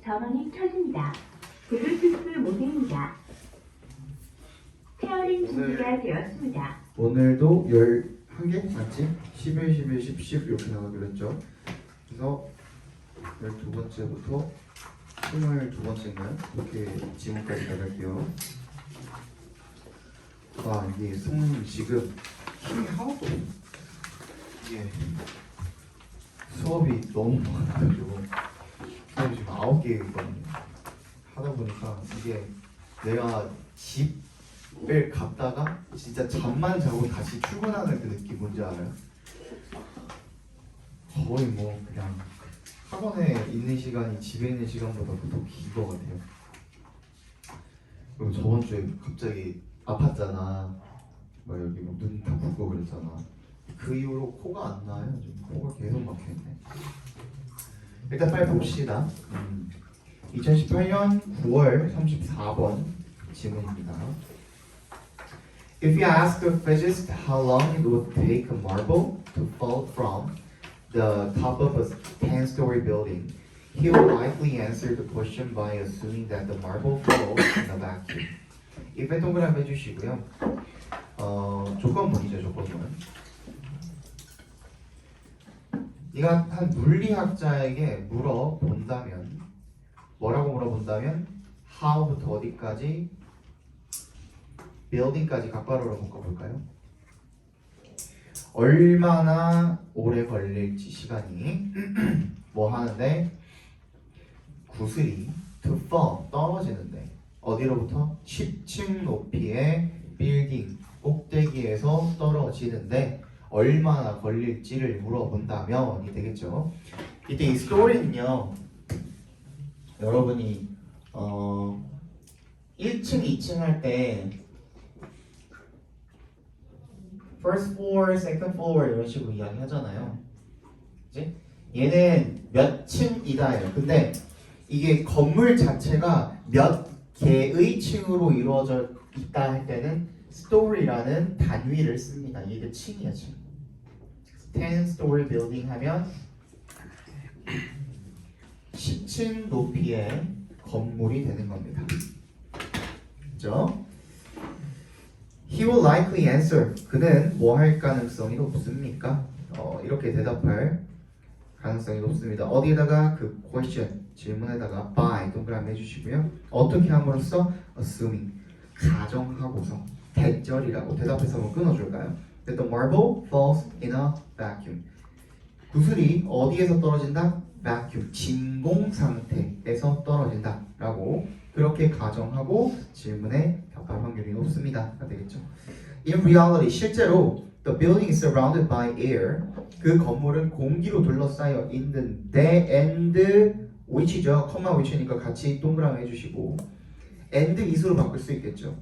전원이 켜집니다. 블루투스 모드입니다. 페어링 준비가 되었습니다. 오늘도 11개? 맞지? 11, 11, 10, 10 이렇게 나가기로 했죠. 그래서 12번째부터 22번째인가요? 이렇게 지문까지 나갈게요. 와, 이게 손 지금 힘이 하나도 없어. 이게 수업이 너무 많아가지고 수업이 지금 9개거든요. 하다 보니까 이게 내가 집을 갔다가 진짜 잠만 자고 다시 출근하는 그 느낌 뭔지 알아요? 거의 뭐 그냥 학원에 있는 시간이 집에 있는 시간보다 더 긴 것 같아요. 그리고 저번 주에 갑자기 아팠잖아. 막 여기 막 눈 다 붓고 그랬잖아. 그 이후로 코가 안 나요. 지금 코가 계속 막혀있네. 일단 빨리 봅시다. 2018년 9월 34번 질문입니다. If you ask a physicist how long it would take a marble to fall from the top of a 10-story building, he will likely answer the question by assuming that the marble falls in a vacuum. if에 동그라미 해주시고요. 조건문이죠, 조건문. 네가 한 물리학자에게 물어본다면 뭐라고 물어본다면 how부터 어디까지 building까지 각괄호로 묶어볼까요? 얼마나 오래 걸릴지 시간이 뭐 하는데 구슬이 to fall 떨어지는데 어디로부터? 10층 높이의 빌딩 꼭대기에서 떨어지는데 얼마나 걸릴지를 물어본다면이 되겠죠. 이때 이 스토리는요, 여러분이 1층, 2층 할 때 first floor, second floor 이런 식으로 이야기 하잖아요. 그치? 얘는 몇 층이다예요. 근데 이게 건물 자체가 몇 개의 층으로 이루어져 있다 할 때는 story라는 단위를 씁니다. 이게 층이야, 층. 10-story building 하면 10층 높이의 건물이 되는 겁니다. 그죠? He will likely answer. 그는 뭐 할 가능성이 높습니까? 이렇게 대답할 가능성이 높습니다. 어디에다가 그 question, 질문에다가 by 동그라미 해주시고요. 어떻게 함으로써? assuming, 가정하고서 대절이라고 대답해서 한번 끊어줄까요? That the marble falls in a vacuum. 구슬이 어디에서 떨어진다? vacuum, 진공 상태에서 떨어진다 라고 그렇게 가정하고 질문에 답할 확률이 높습니다. 되겠죠? In reality, 실제로 the building is surrounded by air. 그 건물은 공기로 둘러싸여 있는데 and which죠? 컴마 which니까 같이 동그라미 해주시고 and is로 바꿀 수 있겠죠.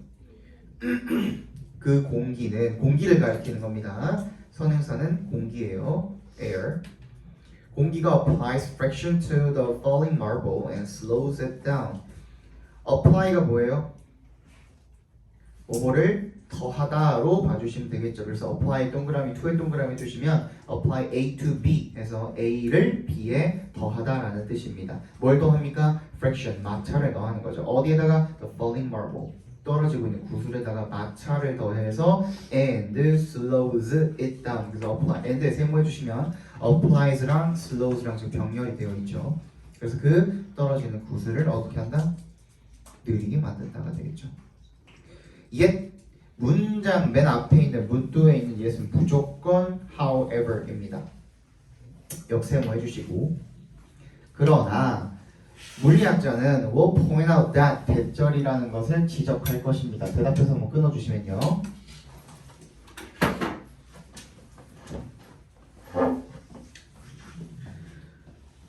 그 공기는 공기를 가리키는 겁니다. 선행사는 공기예요. air. 공기가 applies friction to the falling marble and slows it down. apply가 뭐예요? 뭐를 더하다로 봐주시면 되겠죠. 그래서 apply 동그라미 2에 동그라미 해주시면 apply A to B 해서 A를 B에 더하다라는 뜻입니다. 뭘 더합니까? friction, 마찰을 더하는 거죠. 어디에다가? the falling marble, 떨어지고 있는 구슬에다가 마찰을 더해서 and slows it down. 그래서 apply, and에 세모해주시면 applies랑 slows랑 지금 병렬이 되어 있죠. 그래서 그 떨어지는 구슬을 어떻게 한다? 느리게 만든다가 되겠죠. yet 문장 맨 앞에 있는 문두에 있는 yes은 무조건 however입니다. 역세모 해주시고 그러나 물리학자는 will point out that 대절이라는 것을 지적할 것입니다. 대답해서 한번 끊어주시면요.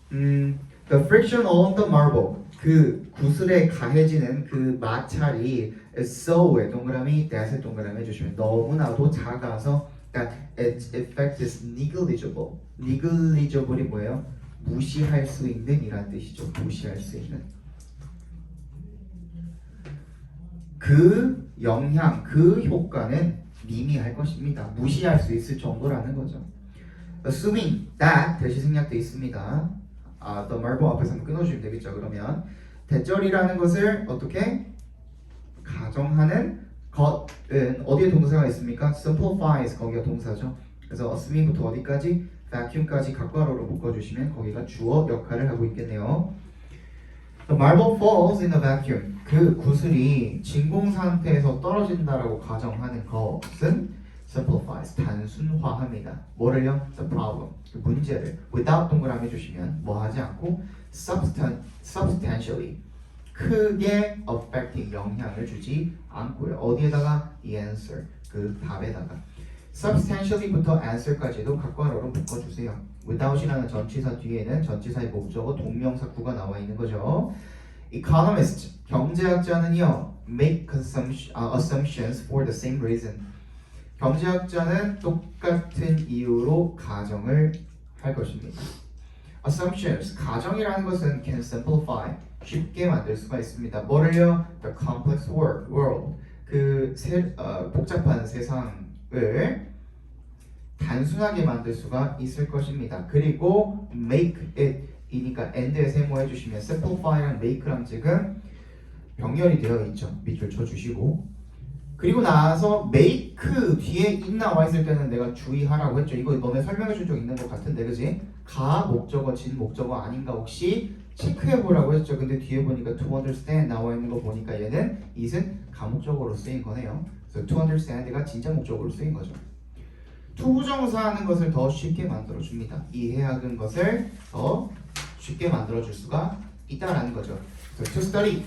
The friction along the marble, 그 구슬에 가해지는 그 마찰이 so에 동그라미, that에 동그라미 해주시면 너무나도 작아서 that its effect is negligible. negligible이 뭐예요? 무시할 수 있는 이란 뜻이죠. 무시할 수 있는. 그 영향, 그 효과는 미미할 것입니다. 무시할 수 있을 정도라는 거죠. Assuming that 대시 생략되어 있습니다. the marble 앞에서 한번 끊어주시면 되겠죠. 그러면 대절이라는 것을 어떻게 가정하는 것은 어디에 동사가 있습니까? simplifies 거기가 동사죠. 그래서 assuming부터 어디까지? vacuum까지 각괄호로 묶어주시면 거기가 주어 역할을 하고 있겠네요. The marble falls in a vacuum. 그 구슬이 진공 상태에서 떨어진다라고 가정하는 것은 simplifies, 단순화합니다. 뭐를요? The problem, 그 문제를 without 동그라미 주시면 뭐 하지 않고 substantially, 크게 affecting, 영향을 주지 않고요. 어디에다가? The answer, 그 답에다가. substantially부터 answer까지도 각괄호로 묶어주세요. without이라는 전치사 뒤에는 전치사의 목적어 동명사 구가 나와 있는 거죠. economist, 경제학자는요 make assumptions for the same reason. 경제학자는 똑같은 이유로 가정을 할 것입니다. assumptions, 가정이라는 것은 can simplify, 쉽게 만들 수가 있습니다. 뭐를요? the complex world, 그 복잡한 세상을 단순하게 만들 수가 있을 것입니다. 그리고 make it 이니까 and에 세모해 주시면 simplify랑 make랑 지금 병렬이 되어 있죠. 밑줄 쳐주시고, 그리고 나서 make 뒤에 it 나와 있을 때는 내가 주의하라고 했죠. 이거 너네 설명해 준 적 있는 것 같은데, 그지? 가 목적어, 진 목적어 아닌가 혹시 체크해 보라고 했죠. 근데 뒤에 보니까 to understand 나와 있는 거 보니까 얘는 it은 가목적어로 쓰인 거네요. 그래서 to understand가 진짜 목적어로 쓰인 거죠. to 부정사하는 것을 더 쉽게 만들어 줍니다. 이해하는 것을 더 쉽게 만들어 줄 수가 있다라는 거죠. So, to study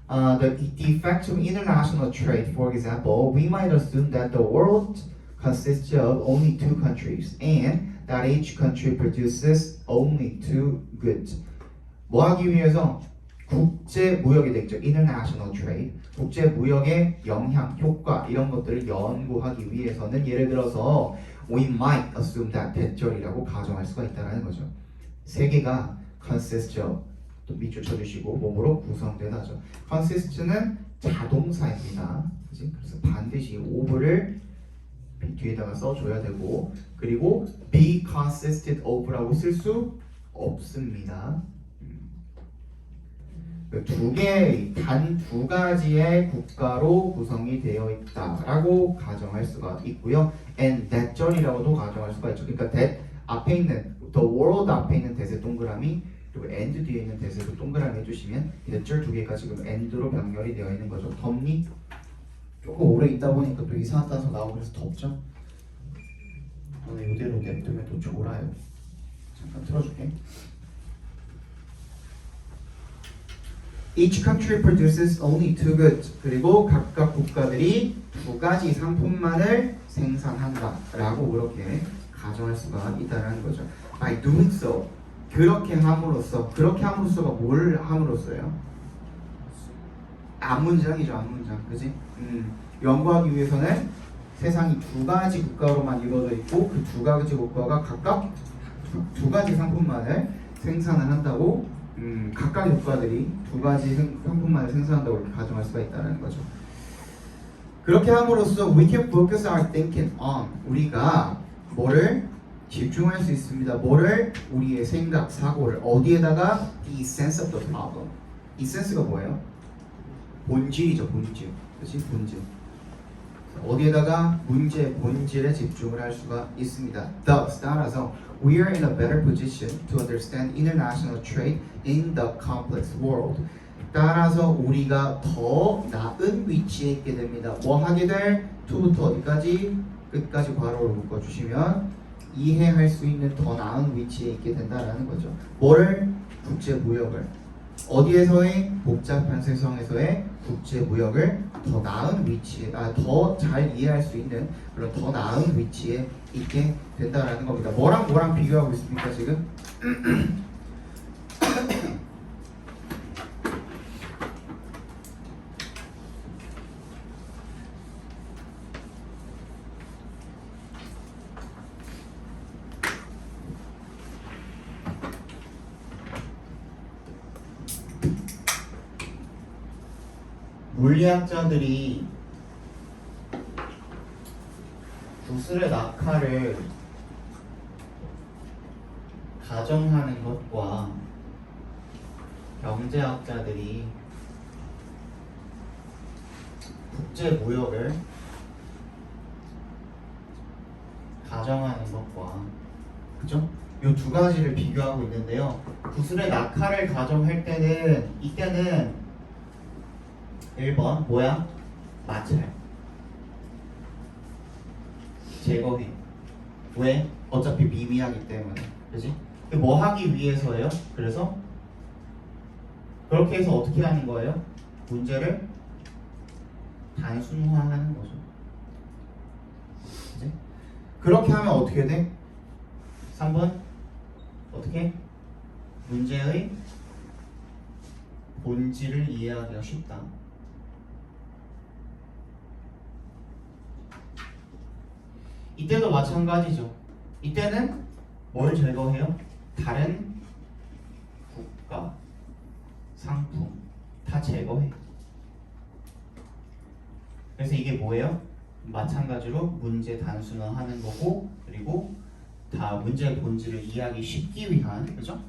the effect of international trade, for example, we might assume that the world consists of only two countries and that each country produces only two goods. 뭐 하기 위해서? 국제 무역이 되겠죠. international trade. 국제 무역의 영향, 효과 이런 것들을 연구하기 위해서는 예를 들어서 we might assume that 대절이라고 가정할 수가 있다는 거죠. 세계가 consist of, 또 밑줄 쳐주시고 몸으로 구성되다죠. consist는 자동사입니다. 그치? 그래서 반드시 of를 뒤에다가 써줘야 되고, 그리고 be consisted of라고 쓸 수 없습니다. 단 두 가지의 국가로 구성이 되어 있다라고 가정할 수가 있고요. and that절이라고도 가정할 수가 있죠. 그러니까 that 앞에 있는 the world 앞에 있는 that의 동그라미, 그리고 and 뒤에 있는 that에도 동그라미 해주시면 that절 두 개가 지금 and로 병렬이 되어 있는 거죠. 덥니? 조금 오래 있다 보니까 또 이상한 단서 나오고 그래서 덥죠? 오늘 이대로 냅두면 또 졸아요. 잠깐 틀어줄게. Each country produces only two goods. 그리고 각각 국가들이 두 가지 상품만을 생산한다라고 그렇게 가정할 수가 있다는 거죠. By doing so, 그렇게 함으로써가 뭘 함으로써요? 앞문장이죠, 앞문장, 그지? 연구하기 위해서는 세상이 두 가지 국가로만 이루어져 있고 그 두 가지 국가가 각각 두 가지 상품만을 생산을 한다고. 각각의 국가들이 두 가지 상품만을 생산한다고 이렇게 가정할 수가 있다는 거죠. 그렇게 함으로써 we can focus our thinking on, 우리가 뭐를 집중할 수 있습니다. 뭐를? 우리의 생각, 사고를 어디에다가? the essence of the problem. essence가 뭐예요? 본질이죠, 본질. 그렇지? 본질. 어디에다가? 문제, 본질에 집중을 할 수가 있습니다. Thus, 따라서 we are in a better position to understand international trade in the complex world. 따라서 우리가 더 나은 위치에 있게 됩니다. 뭐 하게 될? to부터 어디까지? 끝까지 괄호로 묶어주시면 이해할 수 있는 더 나은 위치에 있게 된다라는 거죠. 뭐를? 국제 무역을. 어디에서의? 복잡한 세상에서의 국제 무역을 더 나은 위치에, 더 잘 이해할 수 있는 그런 더 나은 위치에 있게 된다라는 겁니다. 뭐랑 뭐랑 비교하고 있습니까 지금? 물리학자들이 구슬의 낙하를 가정하는 것과 경제학자들이 국제 무역을 가정하는 것과 그죠? 이 두 가지를 비교하고 있는데요. 구슬의 낙하를 가정할 때는 이때는 1번 뭐야? 마찰 제거해. 왜? 어차피 미미하기 때문에. 그지? 뭐 하기 위해서예요? 그래서 그렇게 해서 어떻게 하는 거예요? 문제를 단순화하는 거죠. 그지? 그렇게 하면 어떻게 돼? 3번 어떻게? 문제의 본질을 이해하기가 쉽다. 이때도 마찬가지죠. 이때는 뭘 제거해요? 다른 국가, 상품 다 제거해. 그래서 이게 뭐예요? 마찬가지로 문제 단순화하는 거고, 그리고 다 문제의 본질을 이해하기 쉽기 위한 그죠?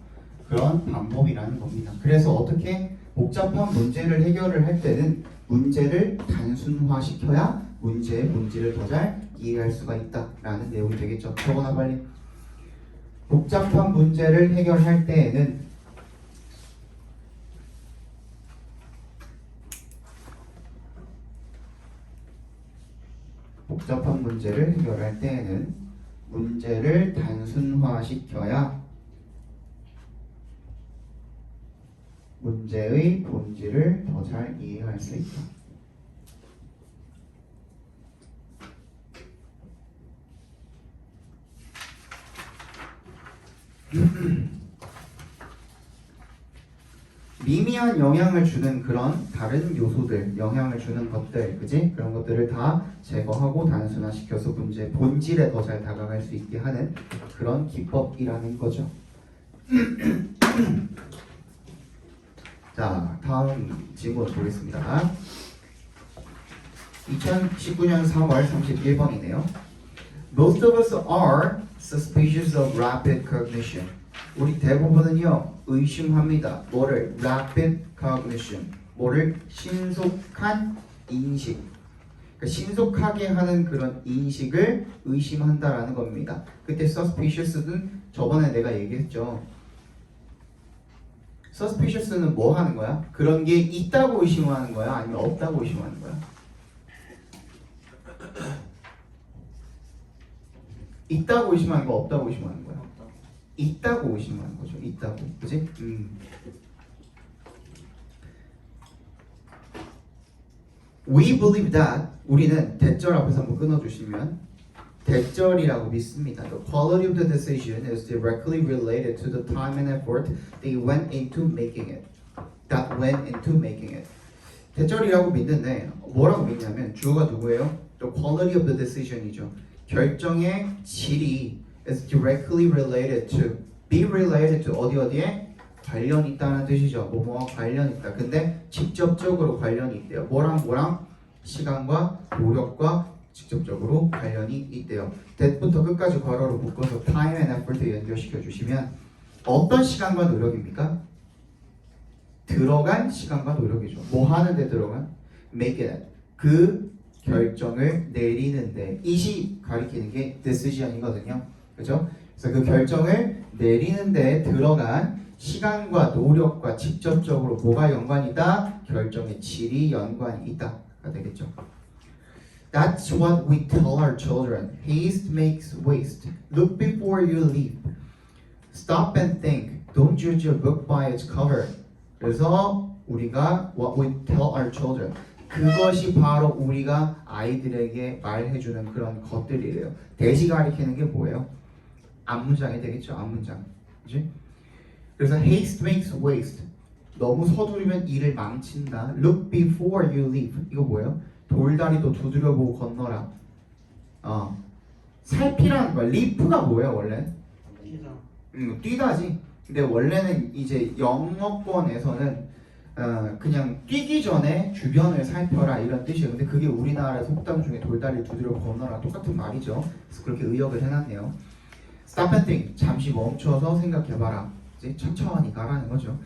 그런 방법이라는 겁니다. 그래서 어떻게 복잡한 문제를 해결을 할 때는 문제를 단순화시켜야 문제의 본질을 더 잘 이해할 수가 있다라는 내용이 되겠죠. 적어놔 빨리. 복잡한 문제를 해결할 때에는 복잡한 문제를 해결할 때에는 문제를 단순화시켜야 문제의 본질을 더 잘 이해할 수 있다. 미미한 영향을 주는 그런 다른 요소들, 영향을 주는 것들, 그지? 그런 것들을 다 제거하고 단순화시켜서 문제 본질에 더 잘 다가갈 수 있게 하는 그런 기법이라는 거죠. 자, 다음 질문 보겠습니다. 2019년 3월 31번이네요. Most of us are suspicious of rapid cognition. 우리 대부분은요 의심합니다. 뭐를? rapid cognition. 뭐를? 신속한 인식. 그러니까 신속하게 하는 그런 인식을 의심한다라는 겁니다. 그때 suspicious는 저번에 내가 얘기했죠. suspicious는 뭐 하는 거야? 그런 게 있다고 의심하는 거야? 아니면 없다고 의심하는 거야? 있다고 의심하는 거, 없다고 의심하는 거야? 있다고 의심하는 거죠. 있다고, 그지? We believe that 우리는 대절 앞에서 한번 끊어주시면 대절이라고 믿습니다. The quality of the decision is directly related to the time and effort they went into making it. That went into making it. 대절이라고 믿는데 뭐라고 믿냐면 주어가 누구예요? The quality of the decision이죠. 결정의 질이 is directly related to, be related to 어디에 관련 있다는 뜻이죠. 뭐뭐와 관련 있다. 근데 직접적으로 관련이 있대요. 뭐랑 시간과 노력과 직접적으로 관련이 있대요. that부터 끝까지 괄호로 묶어서 time and effort에 연결시켜 주시면 어떤 시간과 노력입니까? 들어간 시간과 노력이죠. 뭐 하는데 들어간? make it. 그 결정을 내리는데 이시 가리키는 게 decision이거든요. 그죠? 그래서 그 결정을 내리는데 들어간 시간과 노력과 직접적으로 뭐가 연관이 있다? 결정의 질이 연관이 있다가 되겠죠. That's what we tell our children. Haste makes waste. Look before you leap. Stop and think. Don't judge a book by its cover. 그래서 우리가 what we tell our children. 그것이 바로 우리가 아이들에게 말해주는 그런 것들이에요. 대시 가리키는 게 뭐예요? 앞문장이 되겠죠. 앞문장. 그치? 그래서 haste makes waste. 너무 서두르면 일을 망친다. Look before you leap. 이거 뭐예요? 돌다리도 두드려보고 건너라. 살피라는 거야. leap가 뭐예요 원래? 뛰다지. 근데 원래는 이제 영어권에서는 그냥 뛰기 전에 주변을 살펴라 이런 뜻이에요. 근데 그게 우리나라 속담 중에 돌다리를 두드려 건너라 똑같은 말이죠. 그래서 그렇게 의역을 해놨네요. Stop and think. 잠시 멈춰서 생각해봐라. 이제 천천히 가라는 거죠.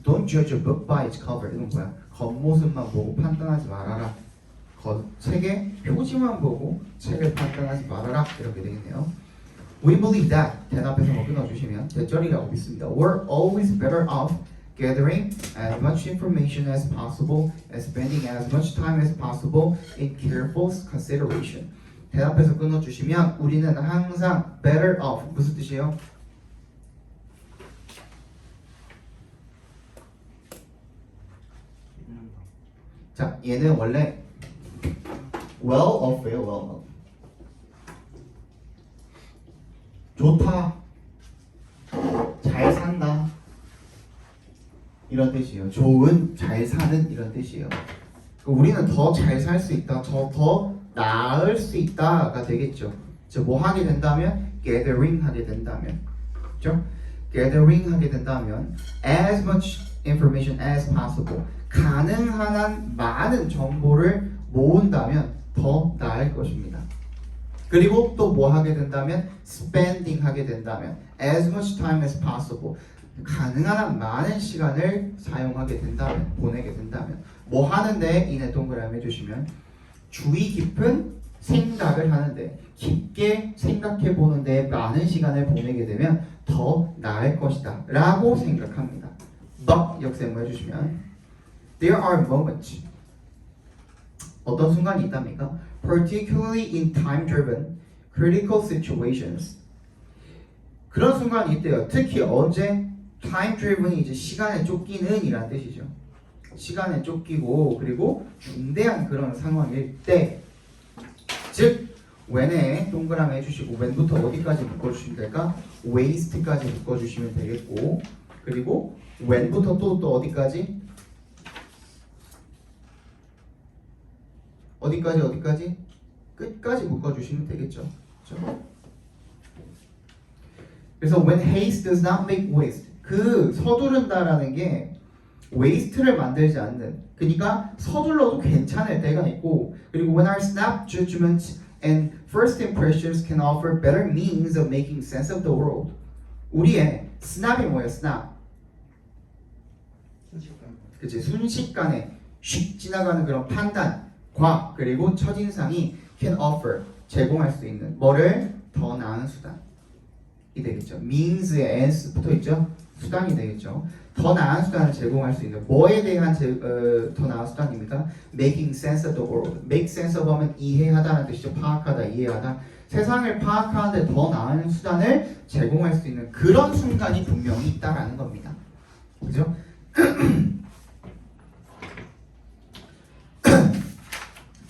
Don't judge a book by its cover. 이건 뭐야? 겉모습만 보고 판단하지 말아라. 책의 표지만 보고 책을 판단하지 말아라. 이렇게 되겠네요. We believe that. 대답해서 뭐 끊어주시면 대절이라고 믿습니다. We're always better off gathering as much information as possible and spending as much time as possible in careful consideration. 대답해서 끊어주시면 우리는 항상 better off. 무슨 뜻이에요? 자, 얘는 원래 well off예요. well off. 좋다, 잘 산다 이런 뜻이에요. 좋은, 잘 사는 이런 뜻이에요. 우리는 더 잘 살 수 있다, 더 나을 수 있다가 되겠죠. 뭐 하게 된다면 gathering 하게 된다면, 그렇죠? gathering 하게 된다면 as much information as possible, 가능한 한 많은 정보를 모은다면 더 나을 것입니다. 그리고 또 뭐 하게 된다면 spending 하게 된다면 as much time as possible, 가능한 한 많은 시간을 사용하게 된다면, 보내게 된다면 뭐 하는데 이내 동그라미 해주시면 주의 깊은 생각을 하는데, 깊게 생각해 보는데 많은 시간을 보내게 되면 더 나을 것이다 라고 생각합니다. But 역세모 해주시면 there are moments, 어떤 순간이 있답니까? Particularly in time-driven, critical situations. 그런 순간이 있대요. 특히 언제? time-driven이 이제 시간에 쫓기는 이란 뜻이죠. 시간에 쫓기고 그리고 중대한 그런 상황일 때, 즉 when에 동그라미 해주시고 when부터 어디까지 묶어주시면 될까? waste까지 묶어주시면 되겠고, 그리고 when부터 또 어디까지? 어디까지? 끝까지 묶어주시면 되겠죠. 그렇죠? 그래서 when haste does not make waste, 그 서두른다라는 게 waste를 만들지 않는, 그러니까 서둘러도 괜찮을 때가 있고, 그리고 when our snap judgments and first impressions can offer better means of making sense of the world. 우리의 snap이 뭐예요? snap. 그치, 순식간에 슉 지나가는 그런 판단과 그리고 첫인상이 can offer, 제공할 수 있는 뭐를? 더 나은 수단이 되겠죠. means에 s 붙어있죠. 수단이 되겠죠. 더 나은 수단을 제공할 수 있는 뭐에 대한 더 나은 수단입니까? making sense of the world. make sense of 하면 이해하다는 뜻이죠. 파악하다, 이해하다. 세상을 파악하는데 더 나은 수단을 제공할 수 있는 그런 순간이 분명히 있다라는 겁니다. 그죠?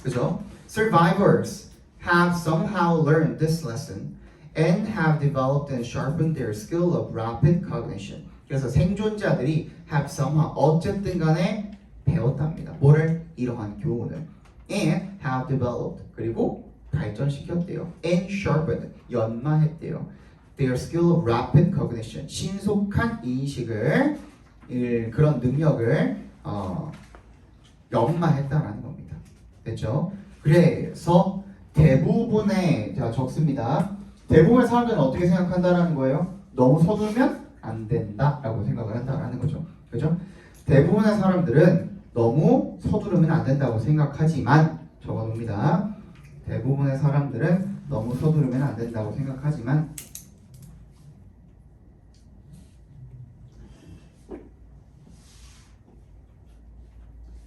그죠? Survivors have somehow learned this lesson and have developed and sharpened their skill of rapid cognition. 그래서 생존자들이 have somehow, 어쨌든 간에 배웠답니다. 뭐를? 이러한 교훈을. and have developed, 그리고 발전시켰대요. and sharpened, 연마했대요. their skill of rapid cognition, 신속한 인식을, 그런 능력을 연마했다라는 겁니다. 됐죠? 그래서 대부분의, 자 적습니다. 대부분의 사람들은 어떻게 생각한다라는 거예요? 너무 서두르면 안 된다라고 생각을 한다라는 거죠. 그죠? 대부분의 사람들은 너무 서두르면 안 된다고 생각하지만, 적어놓습니다. 대부분의 사람들은 너무 서두르면 안 된다고 생각하지만,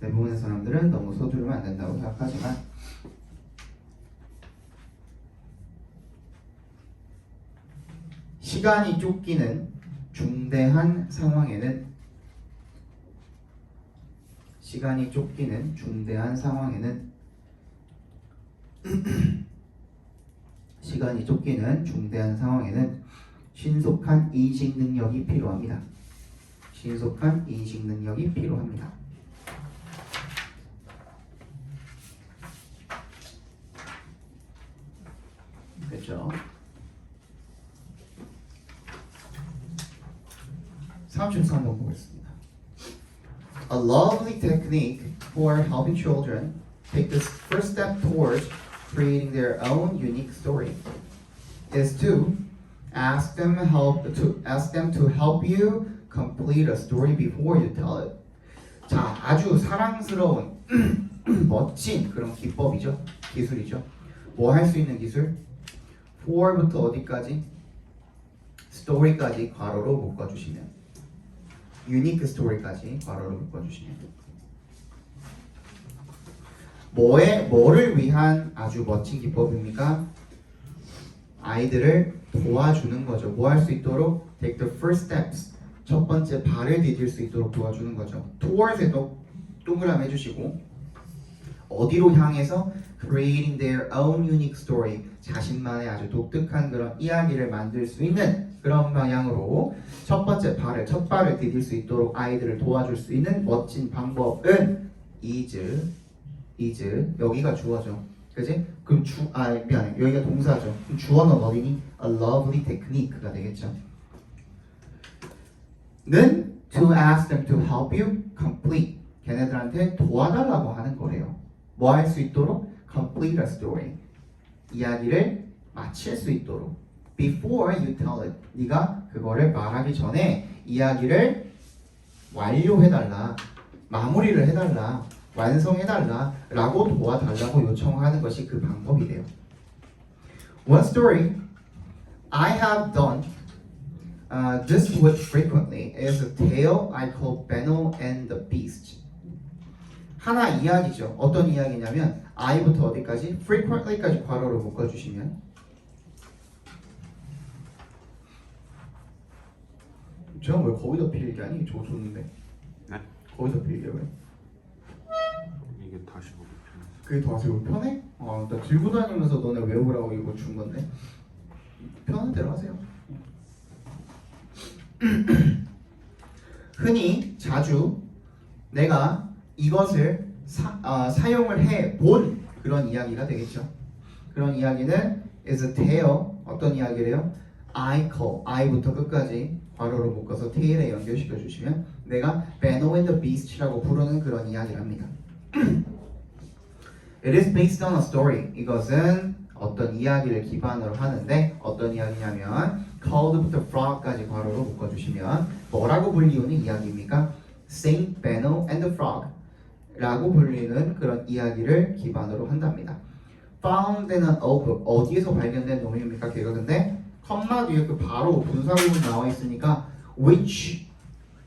대부분의 사람들은 너무 서두르면 안 된다고 생각하지만 시간이 쫓기는 중대한 상황에는 시간이 쫓기는 중대한 상황에는 시간이 쫓기는 중대한 상황에는 신속한 인식 능력이 필요합니다. 신속한 인식 능력이 필요합니다. 그렇죠? 33번 보겠습니다. A lovely technique for helping children take the first step towards creating their own unique story is to ask them to help you complete a story before you tell it. 자, 아주 사랑스러운 멋진 그런 기법이죠. 기술이죠. 뭐 할 수 있는 기술? for부터 어디까지? story까지 괄호로 묶어주시면 unique story까지 괄호로 묶어주시면 뭐를 위한 아주 멋진 기법입니까? 아이들을 도와주는 거죠. 뭐 할 수 있도록 take the first steps 첫 번째 발을 디딜 수 있도록 도와주는 거죠. towards에도 동그라미 해주시고 어디로 향해서 creating their own unique story 자신만의 아주 독특한 그런 이야기를 만들 수 있는 그런 방향으로 첫 발을 디딜 수 있도록 아이들을 도와줄 수 있는 멋진 방법은 is 여기가 주어죠. 그지? 그럼 미안해. 여기가 동사죠. 그럼 주어는 어디니? A lovely technique가 되겠죠. 는 to ask them to help you complete. 걔네들한테 도와달라고 하는 거래요. 뭐 할 수 있도록? complete a story. 이야기를 마칠 수 있도록. before you tell it. 네가 그거를 말하기 전에 이야기를 완료해달라. 마무리를 해달라. 완성해달라 라고 도와달라고 요청하는 것이 그 방법이래요. One story I have done this with frequently is a tale I call Benno and the Beast. 하나 이야기죠. 어떤 이야기냐면 I부터 어디까지? frequently까지 괄호로 묶어주시면 제가 왜 거기다 필기 아니? 저거 줬는데 네? 거기다 필기 왜? 이게 다시 보기 편해서. 그게 더 하세요. 편해? 나 들고 다니면서 너네 외우라고 이거 준 건데 편한 대로 하세요. 흔히 자주 내가 이것을 사용을 해 본 그런 이야기가 되겠죠. 그런 이야기는 is a tale. 어떤 이야기래요? I부터 끝까지 괄호로 묶어서 tail에 연결시켜 주시면 내가 Benno and the Beast라고 부르는 그런 이야기랍니다. It is based on a story. 이것은 어떤 이야기를 기반으로 하는데 어떤 이야기냐면 called부터 frog까지 괄호로 묶어주시면 뭐라고 불리우는 이야기입니까? Saint Benno and the Frog 라고 불리는 그런 이야기를 기반으로 한답니다. Found in an old book. 어디에서 발견된 놈입니까? 걔가 근데 컴마 뒤에 그 바로 분사구문 나와 있으니까 which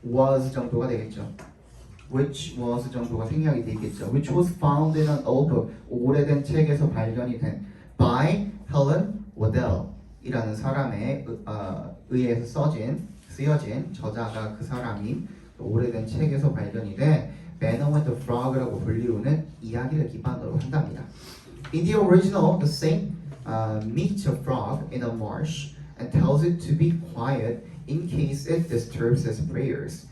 was 정도가 되겠죠. which was 정도가 생략이 되겠죠. which was found in an old book. 오래된 책에서 발견이 된 by Helen Waddell 이라는 사람에 의해서 쓰여진 저자가 그 사람이 오래된 책에서 발견이 된 Benno and the Frog라고 불리우는 이야기를 기반으로 한답니다. In the original, the saint meets a frog in a marsh and tells it to be quiet in case it disturbs his prayers.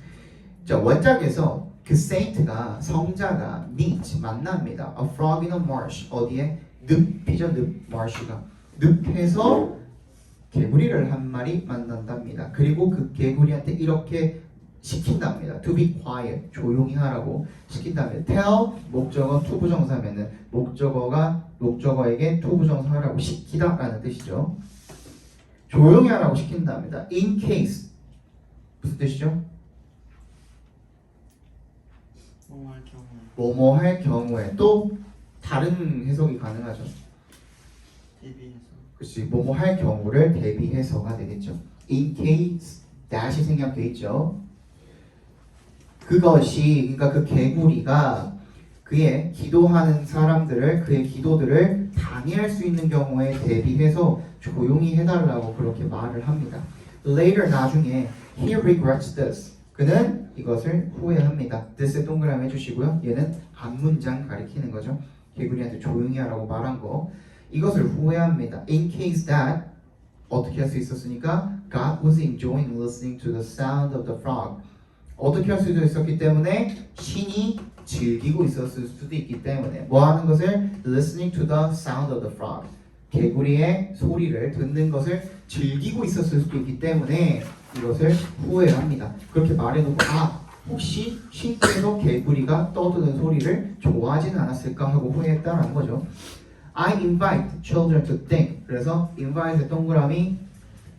자, 원작에서 그 saint가 성자가 meet 만납니다. A frog in a marsh 어디에? 늪이죠, 늪. marsh가 늪에서 개구리를 한 마리 만난답니다. 그리고 그 개구리한테 이렇게 시킨답니다. To be quiet, 조용히 하라고 시킨답니다. Tell 목적어 to 부정사면은 목적어에게 to 부정사 하라고 시키다라는 뜻이죠. 조용히 하라고 시킨답니다. In case 무슨 뜻이죠? 뭐뭐 할 경우에 또 다른 해석이 가능하죠. 대비해서. 그렇지. 뭐뭐 할 경우를 대비해서가 되겠죠. In case 다시 생략돼 있죠. 그것이 그러니까 그 개구리가 그의 기도하는 사람들을 그의 기도들을 방해할 수 있는 경우에 대비해서 조용히 해달라고 그렇게 말을 합니다. Later 나중에 he regrets this. 그는 이것을 후회합니다. this에 동그라미 해주시고요. 얘는 앞문장 가리키는 거죠. 개구리한테 조용히 하라고 말한 거. 이것을 후회합니다. In case that 어떻게 할 수 있었으니까 God was enjoying listening to the sound of the frog. 어떻게 할 수도 있었기 때문에 신이 즐기고 있었을 수도 있기 때문에 뭐 하는 것을 listening to the sound of the frog 개구리의 소리를 듣는 것을 즐기고 있었을 수도 있기 때문에 이것을 후회합니다. 그렇게 말해놓고 혹시 신께서 개구리가 떠드는 소리를 좋아하지는 않았을까 하고 후회했다라는 거죠. I invite children to think. 그래서 invite의 동그라미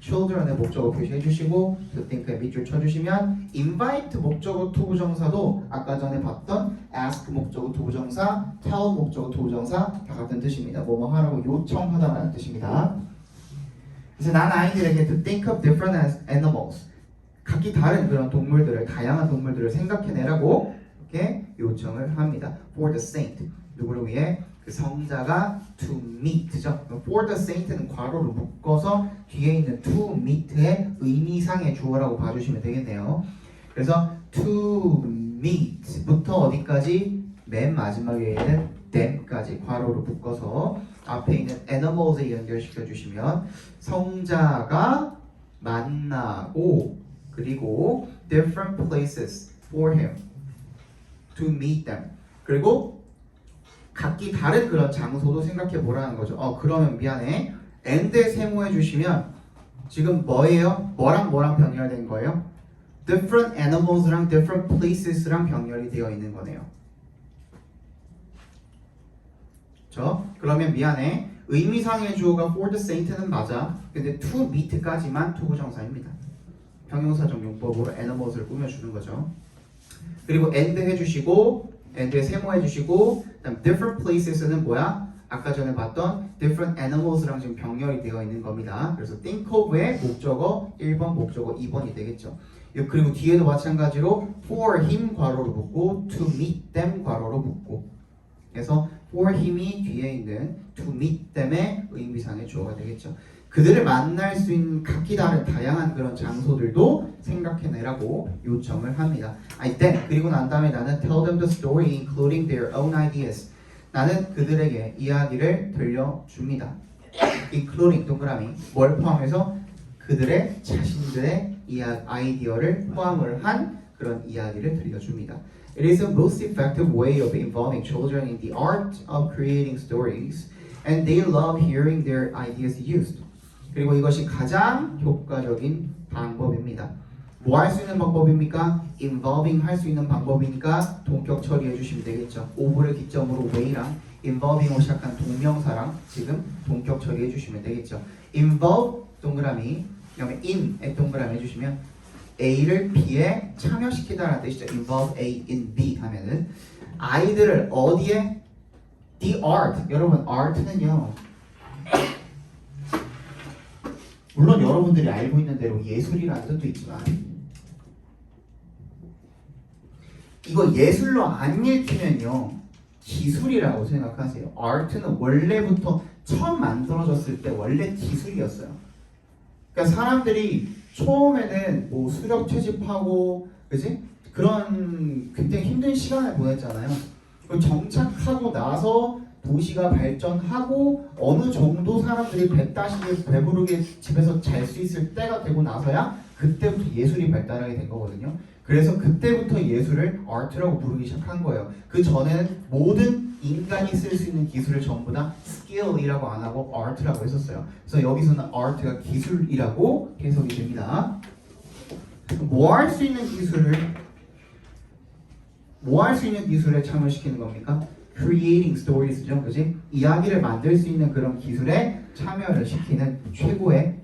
children의 목적어 표시해 주시고 to think의 밑줄 쳐주시면 invite 목적어 to 부정사도 아까 전에 봤던 ask 목적어 to 부정사, tell 목적어 to 부정사 다 같은 뜻입니다. 뭐뭐 하라고 요청하다라는 뜻입니다. 그래서 난 아이들에게 to think of different animals 각기 다른 그런 동물들을 다양한 동물들을 생각해내라고 이렇게 요청을 합니다. For the saint 누구를 위해? 그 성자가 to meet죠. For the saint는 괄호로 묶어서 뒤에 있는 to meet의 의미상의 주어라고 봐주시면 되겠네요. 그래서 to meet부터 어디까지? 맨 마지막에 있는 them까지 괄호로 묶어서 앞에 있는 animals에 연결시켜 주시면 성자가 만나고 그리고 different places for him to meet them 그리고 각기 다른 그런 장소도 생각해 보라는 거죠. 그러면 미안해. and에 세모해 주시면 지금 뭐예요? 뭐랑 뭐랑 병렬된 거예요? different animals랑 different places랑 병렬이 되어 있는 거네요. 그러면 미안해. 의미상의 주어가 for the saint는 맞아. 근데 to meet까지만 to 부정사입니다. 형용사적 용법으로 animals를 꾸며주는 거죠. 그리고 and 해주시고 and에 세모해 주시고 그다음 different places는 뭐야? 아까 전에 봤던 different animals랑 지금 병렬이 되어 있는 겁니다. 그래서 think of의 목적어 1번, 목적어 2번이 되겠죠. 그리고 뒤에도 마찬가지로 for him 괄호로 붙고 to meet them 괄호로 붙고 그래서 for him이 뒤에 있는 to meet them의 의미상의 주어가 되겠죠. 그들을 만날 수 있는 각기 다른 다양한 그런 장소들도 생각해내라고 요청을 합니다. 그리고 난 다음에 나는 tell them the story including their own ideas. 나는 그들에게 이야기를 들려줍니다. including 동그라미 뭘 포함해서 그들의 자신들의 아이디어를 포함을 한 그런 이야기를 들려줍니다. It is the most effective way of involving children in the art of creating stories, and they love hearing their ideas used. 그리고 이것이 가장 효과적인 방법입니다. 뭐 할 수 있는 방법입니까? involving 할 수 있는 방법이니까 동격 처리해 주시면 되겠죠. over를 기점으로 way랑 involving으로 시작한 동명사랑 지금 동격 처리해 주시면 되겠죠. involve 동그라미 그다음에 in에 동그라미 해주시면 A를 B에 참여시키다라는 뜻이죠. involve A in B 하면은 아이들을 어디에? the art. 여러분 art는요. 물론 여러분들이 알고 있는 대로 예술이라는 뜻도 있지만 이거 예술로 안 읽히면요 기술이라고 생각하세요. art는 원래부터 처음 만들어졌을 때 원래 기술이었어요. 그러니까 사람들이 처음에는 뭐 수력 채집하고 그지? 그런 굉장히 힘든 시간을 보냈잖아요. 정착하고 나서 도시가 발전하고 어느 정도 사람들이 배부르게 집에서 잘 수 있을 때가 되고 나서야 그때부터 예술이 발달하게 된 거거든요. 그래서 그때부터 예술을 art라고 부르기 시작한 거예요. 그 전에는 모든 인간이 쓸 수 있는 기술을 전부 다 skill이라고 안 하고 art라고 했었어요. 그래서 여기서는 art가 기술이라고 해석이 됩니다. 뭐 할 수 있는 기술에 참여시키는 겁니까? creating stories죠, 그지? 이야기를 만들 수 있는 그런 기술에 참여를 시키는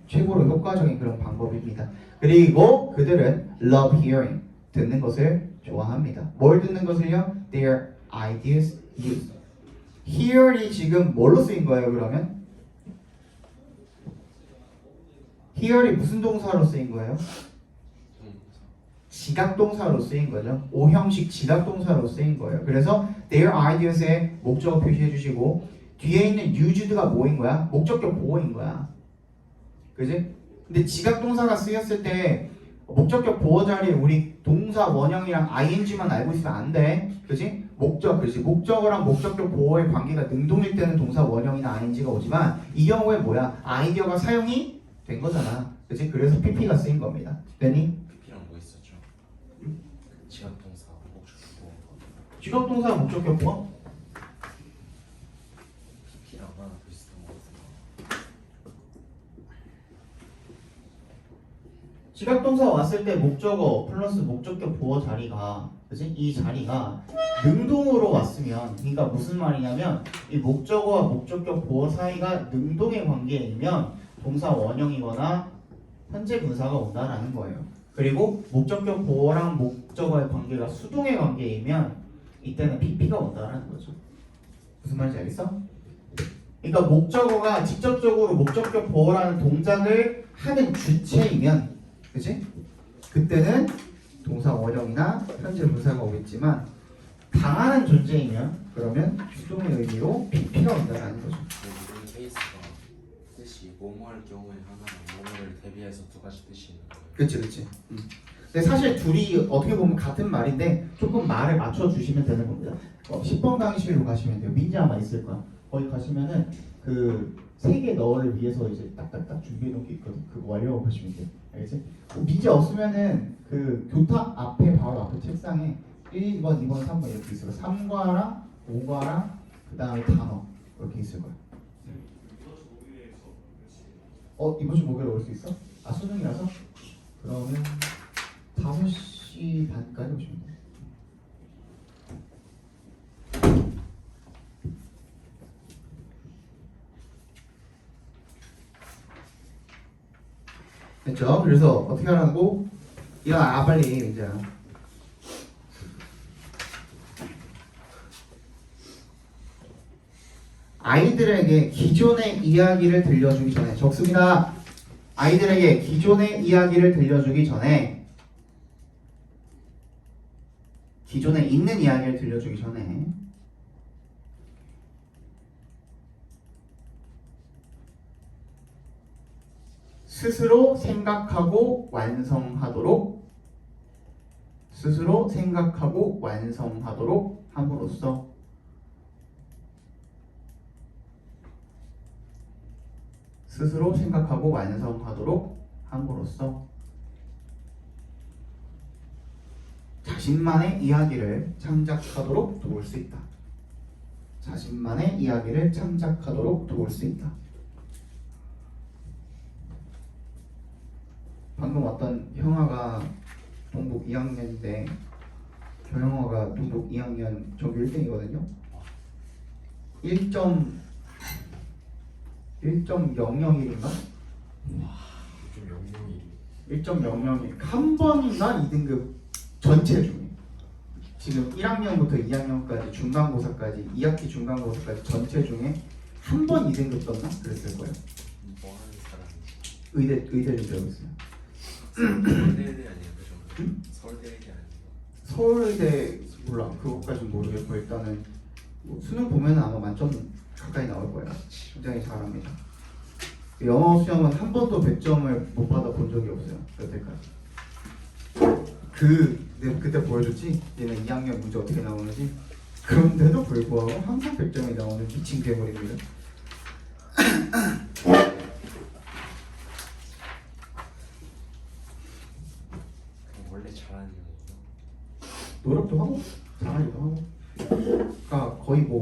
최고로 효과적인 그런 방법입니다. 그리고 그들은 love hearing, 듣는 것을 좋아합니다. 뭘 듣는 것을요? Their ideas used. hear이 지금 뭘로 쓰인 거예요, 그러면? hear이 무슨 동사로 쓰인 거예요? 지각동사로 쓰인 거죠. 오형식 지각동사로 쓰인 거예요. 그래서 their ideas에 목적어 표시해 주시고 뒤에 있는 used가 뭐인 거야? 목적격 보어인 거야. 그지? 근데 지각동사가 쓰였을 때 목적격 보어 자리에 우리 동사 원형이랑 ing만 알고 있으면 안 돼. 그지? 목적어랑 목적격 보어의 관계가 능동일 때는 동사 원형이나 ing가 오지만 이 경우에 뭐야? 아이디어가 사용이 된 거잖아. 그지? 그래서 pp가 쓰인 겁니다. 됐니? 지각동사, 목적격 보어. 지각동사 목적격 보어? PP랑 하나 비슷한 거 같아요. 지각동사 왔을 때 목적어 플러스 목적격 보어 자리가 그지? 이 자리가 능동으로 왔으면 그러니까 무슨 말이냐면 이 목적어와 목적격 보어 사이가 능동의 관계이면 동사 원형이거나 현재 분사가 온다라는 거예요. 그리고 목적격 보어랑 목적어의 관계가 수동의 관계이면 이때는 PP가 온다라는 거죠. 무슨 말인지 알겠어? 그러니까 목적어가 직접적으로 목적격 보어라는 동작을 하는 주체이면, 그치? 그때는 동사 원형이나 현재 분사가 오겠지만 당하는 존재이면 그러면 수동의 의미로 PP가 온다라는 거죠. 이런 케이스가 뜻이 뭐뭐할 경우에 하나랑 뭐뭐를 대비해서 두 가지 뜻이 있는 거예요. 그치. 근데 사실 둘이 어떻게 보면 같은 말인데 조금 말을 맞춰주시면 되는 겁니다. 10번 강의실로 가시면 돼요. 민지 아마 있을 거야. 거기 가시면은 그 세 개 너를 위해서 이제 딱딱딱 준비해놓은 게 있거든. 그거 완료하고 보시면 돼요. 알겠지? 민지 없으면은 그 교탁 앞에 바로 앞에 책상에 1번, 2번, 3번 이렇게 있어요. 3과랑 5과랑 그 다음에 단어 이렇게 있을 거야. 이번 주 목요일 올 수 있어? 아 수능이라서? 그러면 5시 반까지 오시면 돼요. 됐죠? 그래서 어떻게 하라고? 일어나 빨리 이제. 아이들에게 기존의 이야기를 들려주기 전에 적습니다. 아이들에게 기존의 이야기를 들려주기 전에 기존에 있는 이야기를 들려주기 전에 스스로 생각하고 완성하도록 함으로써 자신만의 이야기를 창작하도록 도울 수 있다. 방금 왔던 형아가 동북 2학년인데 저 형아가 동북 2학년 전교 1등이거든요. 1.001인가? 좀 영영이 1.001 한 번인가 2등급 전체 중에 지금 1학년부터 2학년까지 중간고사까지 2학기 중간고사까지 전체 중에 한 번 2등급 떴나? 그랬을 거예요. 뭐 하는 사람인지. 의대를 들어고 있어요. 서울대 아니에요, 그죠? 응? 서울대 얘기 아니에요. 서울대 몰라 그것까지는 모르겠고 일단은 뭐 수능 보면 아마 만점 가까이 나올 거예요. 굉장히 잘합니다. 영어 시험은 한 번도 100점을 못 받아 본 적이 없어요. 여태까지. 내가 그때 보여줬지? 얘는 2학년 문제 어떻게 나오는지. 그런데도 불구하고 항상 100점이 나오는 미친 괴물입니다. 원래 잘하는 영이요. 노력도 하고 잘하기도 하고. 그러니까 거의 뭐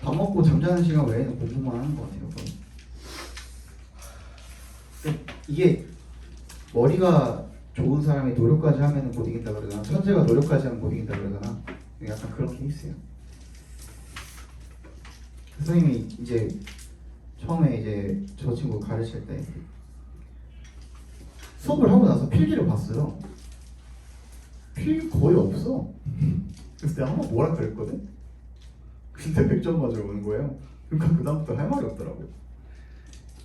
밥 먹고 잠자는 시간 외에는 공부만 하는 것 같아요. 거의. 근데 이게 머리가 좋은 사람이 노력까지 하면 못 이긴다 그러잖아. 천재가 노력까지 하면 못 이긴다 그러잖아. 약간 그런 케이스예요. 선생님이 이제 처음에 이제 저 친구 가르칠 때 수업을 하고 나서 필기를 봤어요. 필기 거의 없어. 그래서 내가 한번 뭐라 그랬거든? 근데 100점 맞으러 오는 거예요. 그러니까 그다음부터 할 말이 없더라고요.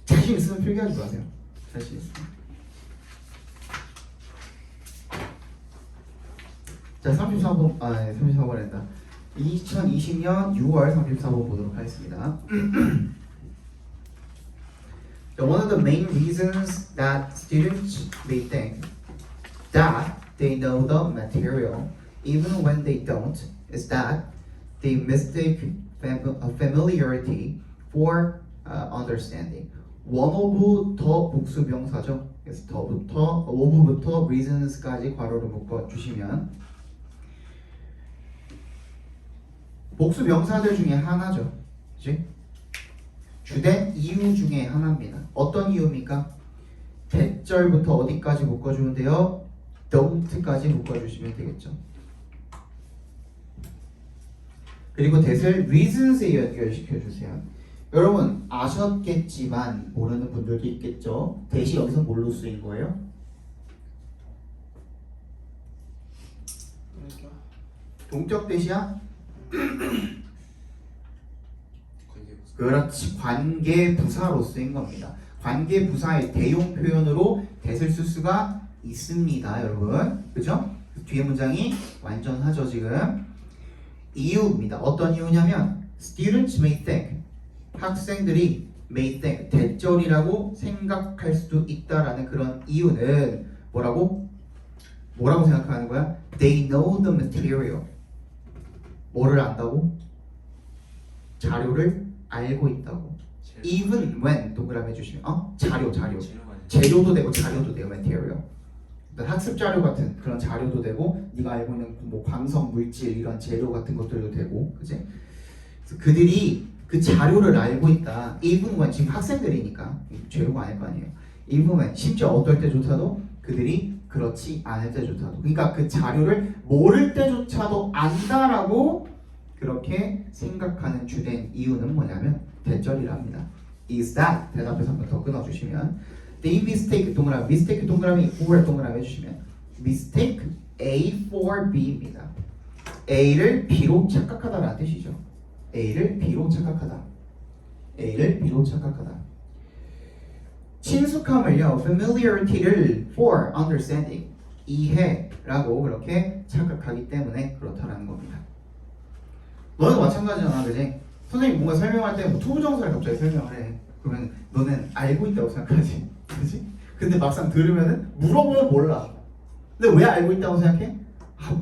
자신 있으면 필기하지 마세요. 자신 있으면. 자, 34번, 34번 했다. 2020년 6월 34번 보도록 하겠습니다. One of the main reasons that students may think that they know the material even when they don't is that they mistake familiarity for understanding. one of 더 복수명사죠. 그래서 더부터 of부터 reasons까지 괄호를 묶어 주시면 복수명사들 중에 하나죠. 그치? 주된 이유 중에 하나입니다. 어떤 이유입니까? 대절부터 어디까지 묶어주면 돼요? don't까지 묶어주시면 되겠죠. 그리고 that을 reasons에 연결시켜주세요. 여러분 아셨겠지만 모르는 분들도 있겠죠. 대시 여기서 뭘로 쓰인 거예요? 동격 대시야? 그렇지. 관계 부사로 쓰인 겁니다. 관계 부사의 대용 표현으로 that을 쓸 수가 있습니다, 여러분. 그죠? 뒤에 문장이 완전하죠, 지금. 이유입니다. 어떤 이유냐면 students may think, 학생들이 may think, 대절이라고 생각할 수도 있다라는 그런 이유는 뭐라고 생각하는 거야? They know the material. 뭐를 안다고? 자료를 알고 있다고. Even when 동그라미 해주시면 자료 재료도 되고 자료도 돼요. material. 학습 자료 같은 그런 자료도 되고 네가 알고 있는 뭐 광석 물질 이런 재료 같은 것들도 되고, 그지? 그래서 그들이 그 자료를 알고 있다. even when, 지금 학생들이니까 재료가 아닐 거 아니에요. even when, 심지어 어떨 때조차도 그들이 그렇지 않을 때조차도, 그러니까 그 자료를 모를 때조차도 안다라고 그렇게 생각하는 주된 이유는 뭐냐면 대절이랍니다. is that, 대답해서 한 번 더 끊어주시면 they mistake 동그라미, mistake 동그라미 for을 동그라미 해주시면 mistake A for B입니다. A를 B로 착각하다라는 뜻이죠. A를 B로 착각하다. A를 B로 착각하다. 친숙함을요, familiarity를 for understanding, 이해라고 그렇게 착각하기 때문에 그렇다라는 겁니다. 너는 마찬가지잖아, 그지? 선생님 뭔가 설명할 때 뭐 투부정사를 갑자기 설명을 해. 그러면 너는 알고 있다고 생각하지, 그지? 근데 막상 들으면은 물어보면 몰라. 근데 왜 알고 있다고 생각해?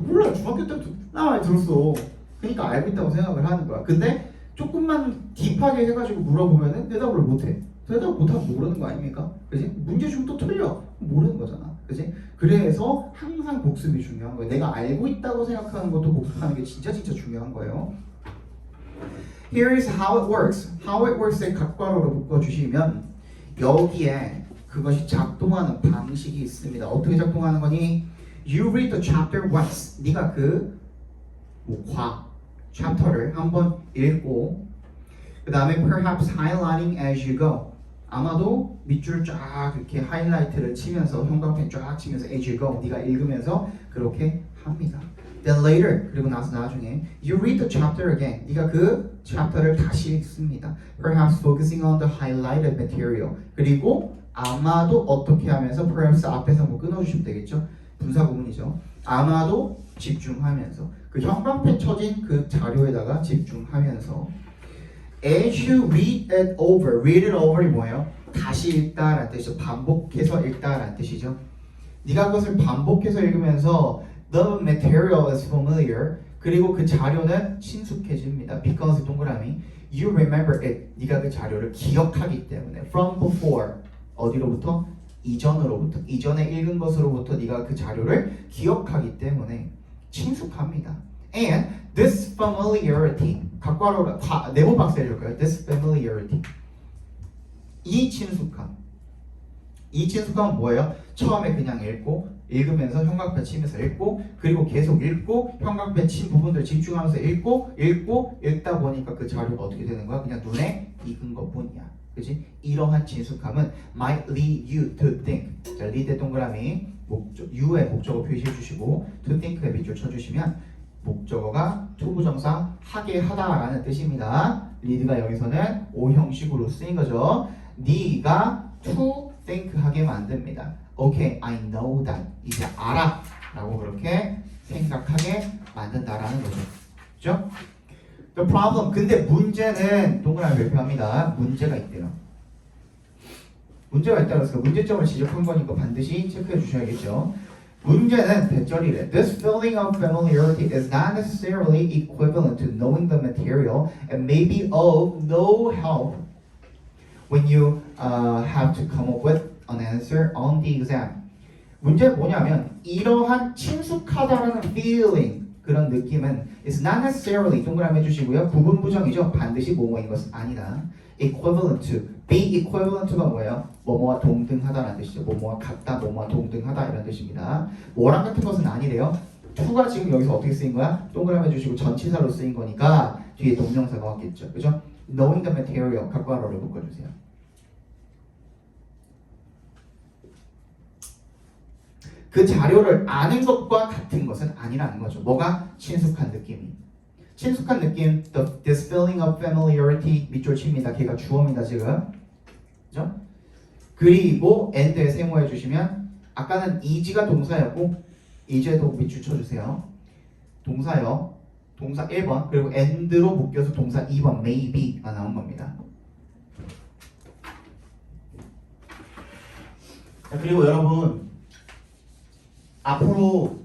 몰라. 중학교 때부터 나 많이 들었어. 그러니까 알고 있다고 생각을 하는 거야. 근데 조금만 딥하게 해가지고 물어보면은 대답을 못해. 대답 못하면 모르는 거 아닙니까? 그지? 문제 주면 또 틀려. 모르는 거잖아. 그지? 그래서 항상 복습이 중요한 거예요. 내가 알고 있다고 생각하는 것도 복습하는 게 진짜 중요한 거예요. Here is how it works. How it works에 각괄호로 묶어주시면 여기에 그것이 작동하는 방식이 있습니다. 어떻게 작동하는 거니? You read the chapter once. 네가 그 챕터를 한번 읽고 그 다음에 perhaps highlighting as you go. 아마도 밑줄 쫙 이렇게 하이라이트를 치면서 형광펜 쫙 치면서 as you go. 네가 읽으면서 그렇게 합니다. Then later, 그리고 나중에 you read the chapter again. 네가 그 챕터를 다시 읽습니다. Perhaps focusing on the highlighted material. 그리고 아마도 어떻게 하면서 perhaps 앞에서 뭐 끊어주시면 되겠죠. 분사 구문이죠. 아마도 집중하면서 그 형광펜 쳐진 그 자료에다가 집중하면서 as you read it over. read it over이 뭐예요? 다시 읽다라는 뜻이죠. 반복해서 읽다라는 뜻이죠. 네가 그것을 반복해서 읽으면서 the material is familiar. 그리고 그 자료는 친숙해집니다. because 동그라미 you remember it. 네가 그 자료를 기억하기 때문에 from before. 어디로부터? 이전으로부터. 이전에 읽은 것으로부터 네가 그 자료를 기억하기 때문에 친숙합니다. And this familiarity. 각괄호로 네모 박스 해줄까요? This familiarity. 이 친숙함. 이 친숙함은 뭐예요? 처음에 그냥 읽고 읽으면서 형광펜 치면서 읽고 그리고 계속 읽고 형광펜 친 부분들 집중하면서 읽고 읽다 보니까 그 자료가 어떻게 되는 거야? 그냥 눈에 익은 것뿐이야. 그치? 이러한 친숙함은 might lead you to think. 자, lead의 동그라미 you의 목적어 표시해 주시고 to think에 밑줄 쳐주시면 목적어가 투부정사 하게 하다라는 뜻입니다. lead가 여기서는 O 형식으로 쓰인 거죠. 네가 to think 하게 만듭니다. Okay, I know that. 이제 알아 라고 그렇게 생각하게 만든다라는 거죠. 그죠? The problem. 근데 문제는 동그라미 발표합니다. 문제가 있대요. 문제가 있다고 해서 문제점을 지적한 거니까 반드시 체크해 주셔야겠죠. 문제는 대절이래. This feeling of familiarity is not necessarily equivalent to knowing the material and may be of no help when you have to come up with an answer on the exam. 문제는 뭐냐면 이러한 친숙하다라는 feeling, 그런 느낌은 is not necessarily 동그라미 해주시고요. 부분 부정이죠. 반드시 뭐뭐인 것은 아니다. equivalent to, be equivalent to가 뭐예요? 뭐뭐와 동등하다라는 뜻이죠. 뭐뭐와 같다, 뭐뭐와 동등하다 이런 뜻입니다. 뭐랑 같은 것은 아니래요. to가 지금 여기서 어떻게 쓰인 거야? 동그라미 해주시고 전치사로 쓰인 거니까 뒤에 동명사가 왔겠죠. 그죠? knowing the material 각괄호를 묶어주세요. 그 자료를 아는 것과 같은 것은 아니라는 거죠. 뭐가? 친숙한 느낌이. 친숙한 느낌, this feeling of familiarity 밑줄 칩니다. 걔가 주어입니다 지금. 그죠? 그리고 and에 세모해 주시면 아까는 is가 동사였고 is에도 밑줄 쳐주세요. 동사요. 동사 1번 그리고 and로 묶여서 동사 2번 maybe가 나온 겁니다. 자, 그리고 여러분 앞으로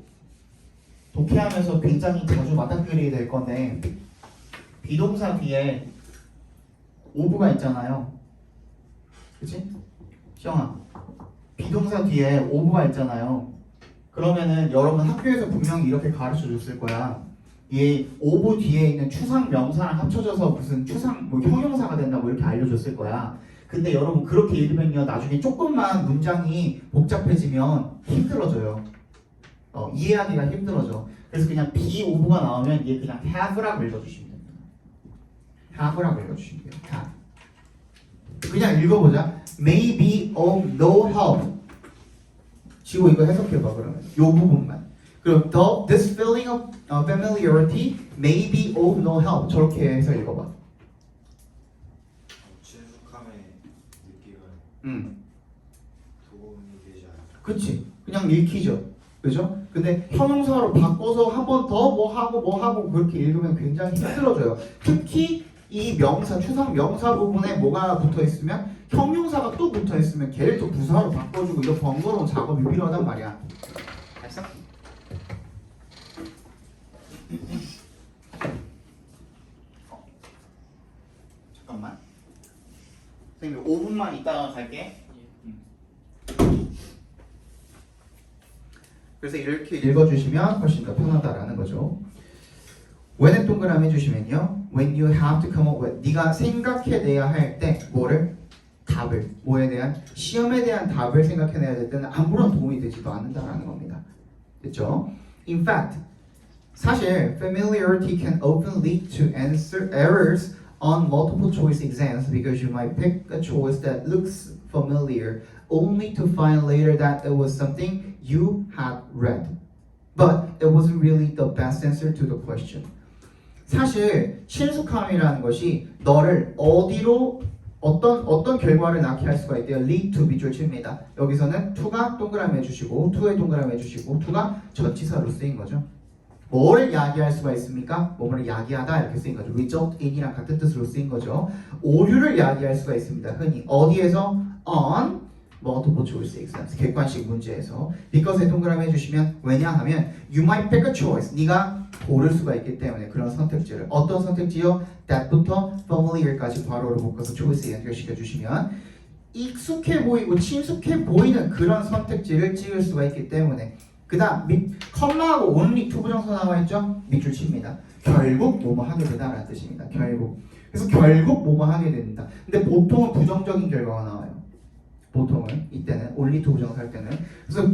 독해하면서 굉장히 자주 맞닥뜨리게 될 건데 비동사 뒤에 오브가 있잖아요. 그치? 시영아 비동사 뒤에 오브가 있잖아요. 그러면은 여러분 학교에서 분명히 이렇게 가르쳐 줬을 거야. 이 오브 뒤에 있는 추상 명사랑 합쳐져서 무슨 추상 뭐 형용사가 된다고 이렇게 알려줬을 거야. 근데 여러분 그렇게 읽으면요 나중에 조금만 문장이 복잡해지면 힘들어져요. 이해하기가 힘들어져. 그래서 그냥 be ove가 나오면 얘 그냥 have라고 읽어주시면 됩니다. have라고 읽어주시면 돼요. have. 그냥 읽어보자. may be of no help. 지금 이거 해석해봐 그러면. 요 부분만. 그럼 this feeling of familiarity may be of no help. 저렇게 해서 읽어봐. 친숙함의 느낌을 도움이 되지 않을까. 그치? 그냥 읽히죠. 그죠? 근데 형용사로 바꿔서 한 번 더 뭐 하고 그렇게 읽으면 굉장히 힘들어져요. 특히 이 명사, 추상 명사 부분에 뭐가 붙어 있으면 형용사가 또 붙어 있으면 걔를 또 부사로 바꿔주고 이런 번거로운 작업이 필요하단 말이야. 알았어? 잠깐만. 선생님 5분만 있다가 갈게. 그래서 이렇게 읽어주시면 훨씬 더 편하다라는 거죠. when에 동그라미 해주시면요. when you have to come up with 네가 생각해내야 할 때 뭐를? 답을. 뭐에 대한? 시험에 대한 답을 생각해내야 될 때는 아무런 도움이 되지도 않는다라는 겁니다. 됐죠? In fact, 사실 familiarity can often lead to answer errors on multiple choice exams because you might pick a choice that looks familiar only to find later that it was something you had read. But it wasn't really the best answer to the question. 사실 친숙함이라는 것이 너를 어디로 어떤 결과를 낳게 할 수가 있대요. lead to 밑줄 칩니다. 여기서는 to가 동그라미 해주시고 to에 동그라미 해주시고 to가 전치사로 쓰인 거죠. 뭐를 야기할 수가 있습니까? 뭐를 야기하다 이렇게 쓰인 거죠. result in이랑 같은 뜻으로 쓰인 거죠. 오류를 야기할 수가 있습니다. 흔히 어디에서? on multiple choice exams 객관식 문제에서 because에 동그라미 해주시면 왜냐하면 you might pick a choice 네가 고를 수가 있기 때문에 그런 선택지를 어떤 선택지요? that부터 familiar까지 괄호로 묶어서 choice에 연결시켜 주시면 익숙해 보이고 친숙해 보이는 그런 선택지를 찍을 수가 있기 때문에 그 다음 컴마하고 only 투부정사 나와 있죠? 밑줄 칩니다. 결국 뭐뭐 하게 되다라는 뜻입니다. 결국 그래서 결국 뭐뭐 하게 됩니다. 근데 보통은 부정적인 결과가 나와요. 보통은 이때는 only to 부정사 할 때는 그래서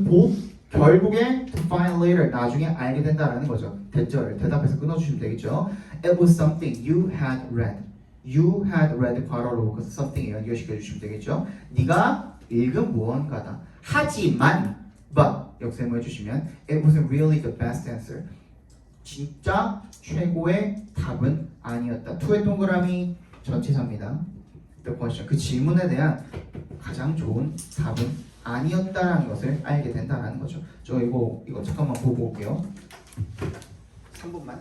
결국에 to find later 나중에 알게 된다라는 거죠. 대절을 대답해서 끊어주시면 되겠죠. It was something you had read. You had read 괄호로 묶어서 something에 연결시켜 주시면 되겠죠. 네가 읽은 무언가다. 하지만 but 역세모 해주시면 it wasn't really the best answer. 진짜 최고의 답은 아니었다. to의 동그라미 전치사입니다. The question 그 질문에 대한 가장 좋은 답은 아니었다라는 것을 알게 된다라는 거죠. 저 이거 잠깐만 보고 올게요. 3분만.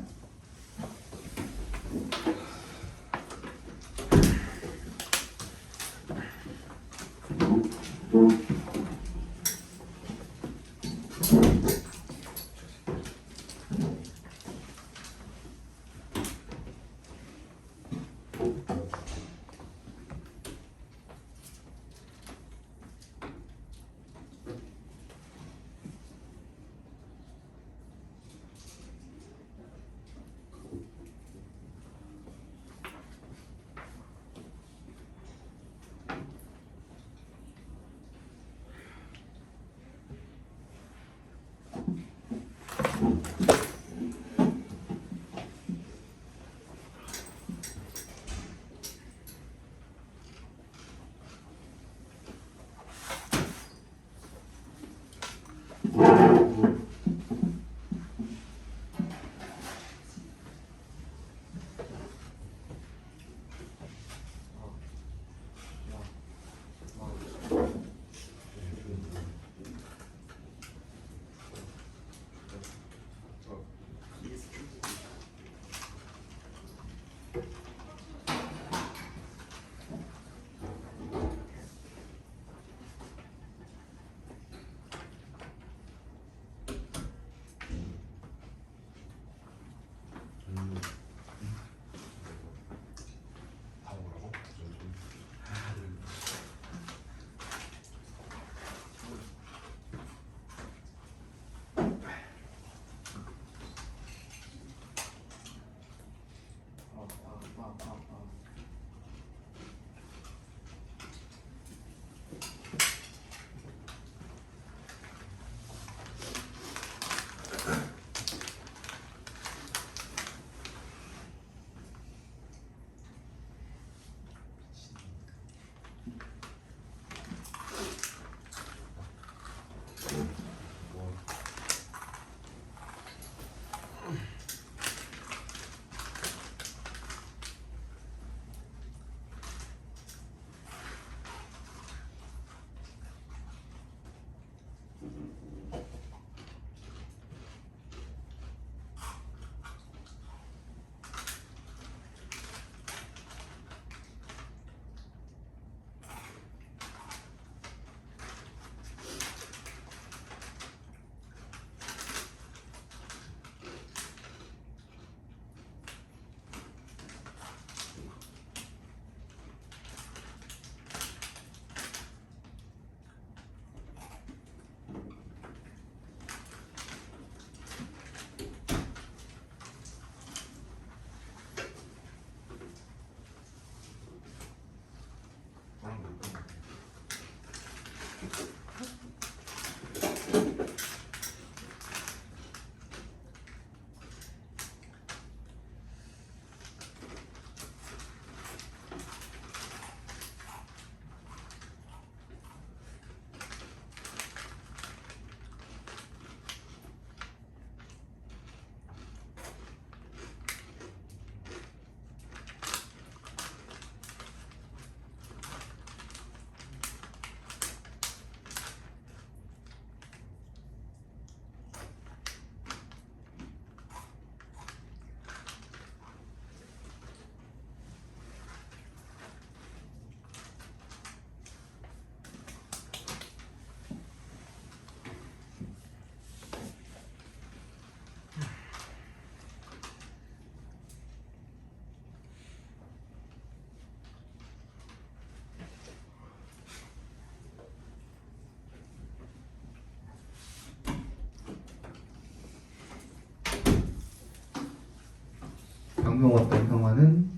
방금 왔던 형아는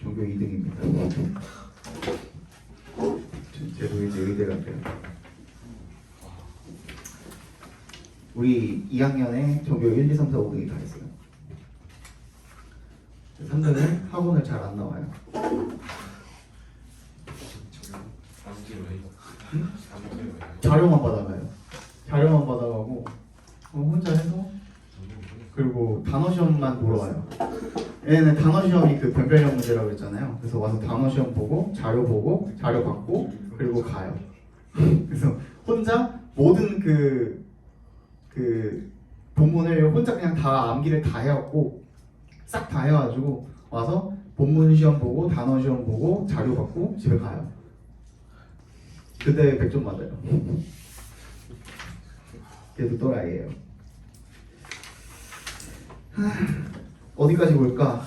전교 2등입니다. 쟤도 이제 의대 같아요. 우리 2학년에 전교 1, 2, 3, 4, 5등이 다 했어요. 3등은 학원을 잘 안 나와요. 암기로 해요. 응? 암기로 해요. 자료만 받아가요. 자료만 받아가고 혼자 해서 그리고 단어 시험만 보러 와요. 얘는 단어 시험이 그 변별력 문제라고 했잖아요. 그래서 와서 단어 시험 보고 자료 받고 그리고 가요. 그래서 혼자 모든 그 본문을 혼자 그냥 다 암기를 다 해왔고 싹 다 해가지고 와서 본문 시험 보고 단어 시험 보고 자료 받고 집에 가요. 그때 100점 맞아요. 걔도 또라이예요. 어디까지 볼까?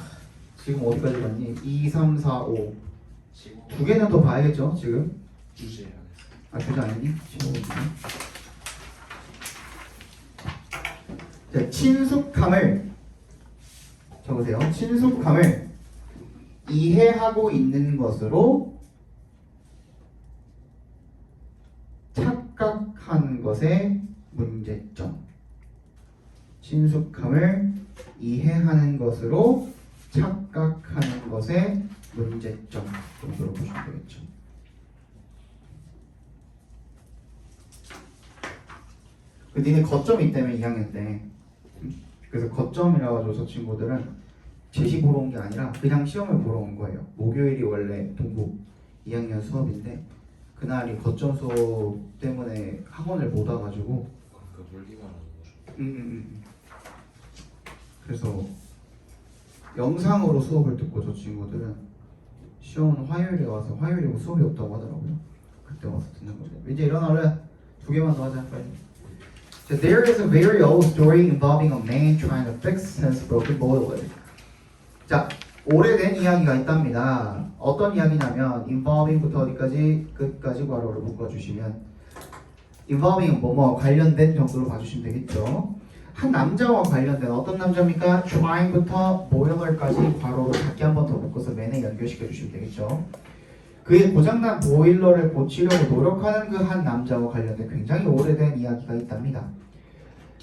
지금 어디까지 봤니? 2, 3, 4, 5. 두 개는 더 봐야겠죠? 지금? 주제 안에서. 아, 주제 아니니? 15분. 자, 친숙함을 적으세요. 친숙함을 이해하고 있는 것으로 착각한 것의 문제점. 친숙함을 이해하는 것으로 착각하는 것의 문제점 정도로 보시면 되겠죠. 그 니네 거점이 있다며 2학년 때. 그래서 거점이라 가지고 저 친구들은 제시 보러 온 게 아니라 그냥 시험을 보러 온 거예요. 목요일이 원래 동국 2학년 수업인데 그날이 거점 수업 때문에 학원을 못 와가지고 그 물리가 나는 거죠. 그래서 영상으로 수업을 듣고 저 친구들은 시험은 화요일에 와서 화요일이고 수업이 없다고 하더라고요. 그때 와서 듣는 거죠. 이제 일어나래. 두 개만 더 하자 빨리. So there is a very old story involving a man trying to fix his broken boiler. 자, 오래된 이야기가 있답니다. 어떤 이야기냐면 involving부터 어디까지 끝까지 괄호를 묶어주시면 involving은 뭐뭐 관련된 정도로 봐주시면 되겠죠. 한 남자와 관련된 어떤 남자입니까? trying부터 boiler까지 괄호로 작게 한 번 더 묶어서 맨에 연결시켜 주시면 되겠죠. 그의 고장난 보일러를 고치려고 노력하는 그 한 남자와 관련된 굉장히 오래된 이야기가 있답니다.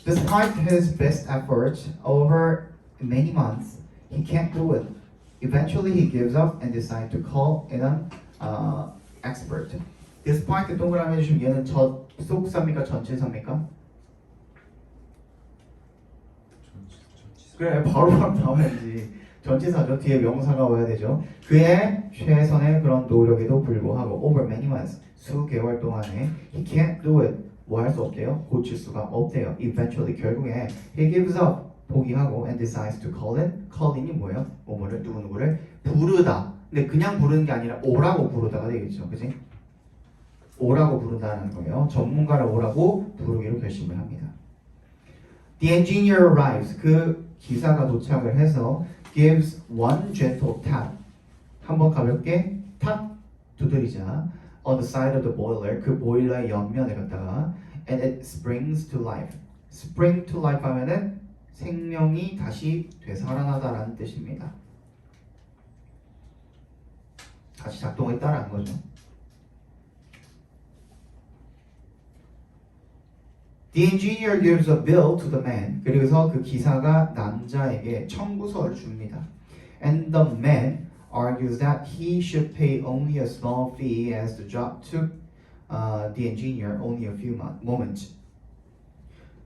Despite his best efforts over many months, he can't do it. Eventually, he gives up and decides to call in an expert. Despite 동그라미 해주시면 얘는 접속사입니까? 전치사입니까? 그래, 바로 나와야지. 전치사죠. 뒤에 명사가 와야 되죠. 그의 최선의 그런 노력에도 불구하고 over many months, 수개월 동안에 he can't do it. 뭐 할 수 없대요? 고칠 수가 없대요. Eventually, 결국에 he gives up. 포기하고 and decides to call in. call in이 뭐예요? 뭐뭐를 누구누구를 부르다. 근데 그냥 부르는 게 아니라 오라고 부르다가 되겠죠. 그치? 오라고 부른다는 거예요. 전문가를 오라고 부르기로 결심을 합니다. The engineer arrives. 그 기사가 도착을 해서 gives one gentle tap. 한번 가볍게 탁 두드리자. On the side of the boiler. 그 보일러의 옆면에 갖다가 and it springs to life. spring to life 하면은 생명이 다시 되살아나다라는 뜻입니다. 다시 작동했다라는 거죠. The engineer gives a bill to the man. 그래서 그 기사가 남자에게 청구서를 줍니다. And the man argues that he should pay only a small fee as the job took the engineer only a few moments.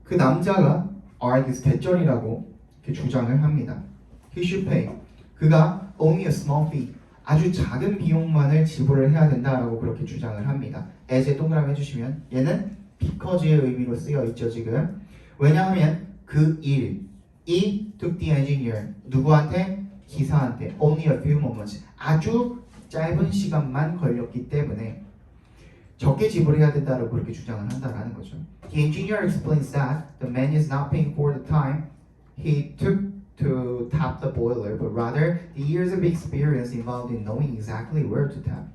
그 남자가 argues 대절이라고 이렇게 주장을 합니다. He should pay. 그가 only a small fee. 아주 작은 비용만을 지불을 해야 된다라고 그렇게 주장을 합니다. as에 동그라미 해주시면 얘는 because의 의미로 쓰여 있죠 지금. 왜냐하면 그 일이 took the engineer 누구한테? 기사한테 only a few moments 아주 짧은 시간만 걸렸기 때문에 적게 지불해야 된다라고 그렇게 주장을 한다라는 거죠. The engineer explains that the man is not paying for the time he took to tap the boiler, but rather the years of experience involved in knowing exactly where to tap.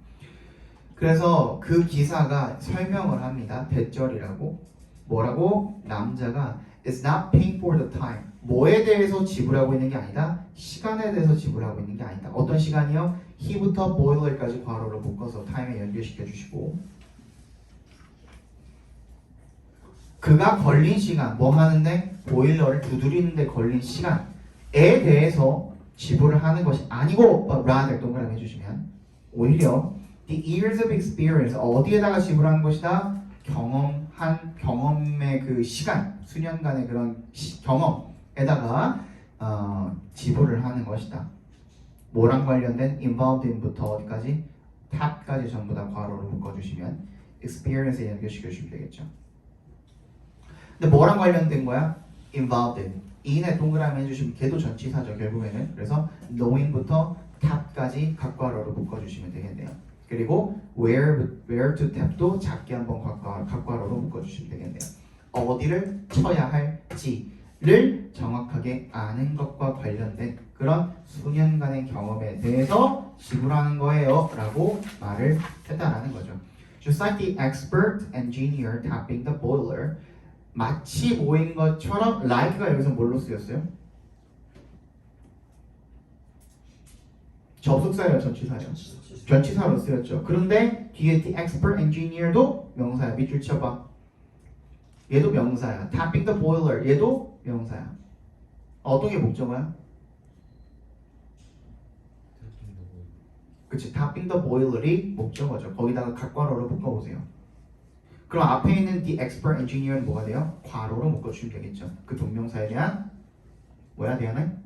그래서 그 기사가 설명을 합니다. 대절이라고. 뭐라고? 남자가 is not paying for the time. 뭐에 대해서 지불하고 있는 게 아니다. 시간에 대해서 지불하고 있는 게 아니다. 어떤 시간이요? he부터 boiler까지 괄호로 묶어서 time에 연결시켜 주시고 그가 걸린 시간, 뭐 하는데? 보일러를 두드리는데 걸린 시간에 대해서 지불을 하는 것이 아니고 but rather 동그라미 해주시면 오히려 the years of experience 어디에다가 지불하는 것이다? 경험의 그 시간, 수년간의 그런 경험에다가 지불을 하는 것이다. 뭐랑 관련된 involved in부터 어디까지? 탑까지 전부 다 괄호로 묶어주시면 experience에 연결시켜 주시면 되겠죠. 근데 뭐랑 관련된 거야? involved in. in에 동그라미 해주시면 걔도 전치사죠 결국에는. 그래서 knowing부터 탑까지 각괄호로 묶어주시면 되겠네요. 그리고 where to tab도 작게 한번 각괄호로 묶어주시면 되겠네요. 어디를 쳐야 할지를 정확하게 아는 것과 관련된 그런 수년간의 경험에 대해서 지불하는 거예요 라고 말을 했다라는 거죠. Just like the expert engineer tapping the boiler 마치 모인 것처럼 like가 여기서 뭘로 쓰였어요? 접속사예요, 전치사예요? 전치사로 쓰였죠. 그런데 뒤에 the expert engineer도 명사야. 밑줄 쳐봐. 얘도 명사야. tapping the boiler 얘도 명사야. 어떤 게 목적어야? 그치, tapping the boiler이 목적어죠. 거기다가 각괄호로 묶어보세요. 그럼 앞에 있는 the expert engineer는 뭐가 돼요? 괄호로 묶어주시면 되겠죠. 그 동명사에 대한 뭐야 대안은?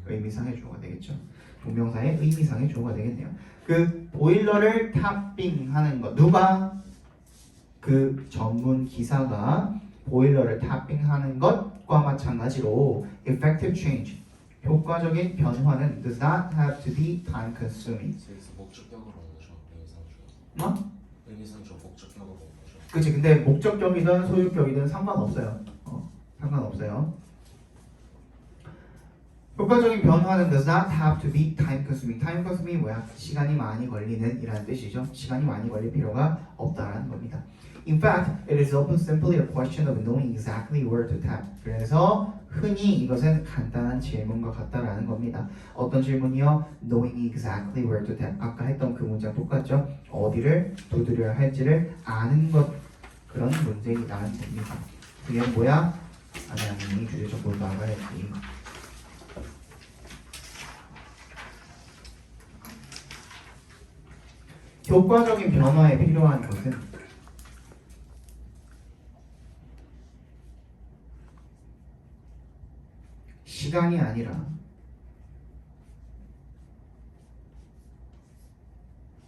의미상의 주어가 되겠죠. 동명사의 의미상의 주어가 되겠네요. 그 보일러를 탑핑하는 것 누가? 그 전문 기사가 보일러를 탑핑하는 것과 마찬가지로 effective change 효과적인 변화는 does not have to be time consuming. 그래서 목적격으로 온 거죠. 의미상주. 뭐? 의미상주 목적격으로 온 거죠. 그치. 근데 목적격이든 소유격이든 상관없어요. 상관없어요. 효과적인 변화는 does not have to be time consuming. time consuming 뭐야? 시간이 많이 걸리는 이라는 뜻이죠. 시간이 많이 걸릴 필요가 없다라는 겁니다. In fact, it is often simply a question of knowing exactly where to tap. 그래서 흔히 이것은 간단한 질문과 같다라는 겁니다. 어떤 질문이요? Knowing exactly where to tap. 아까 했던 그 문장 똑같죠? 어디를 두드려야 할지를 아는 것 그런 문제이라는 겁니다. 그게 뭐야? 아니 주제적으로 나가야지. 효과적인 변화에 필요한 것은 시간이 아니라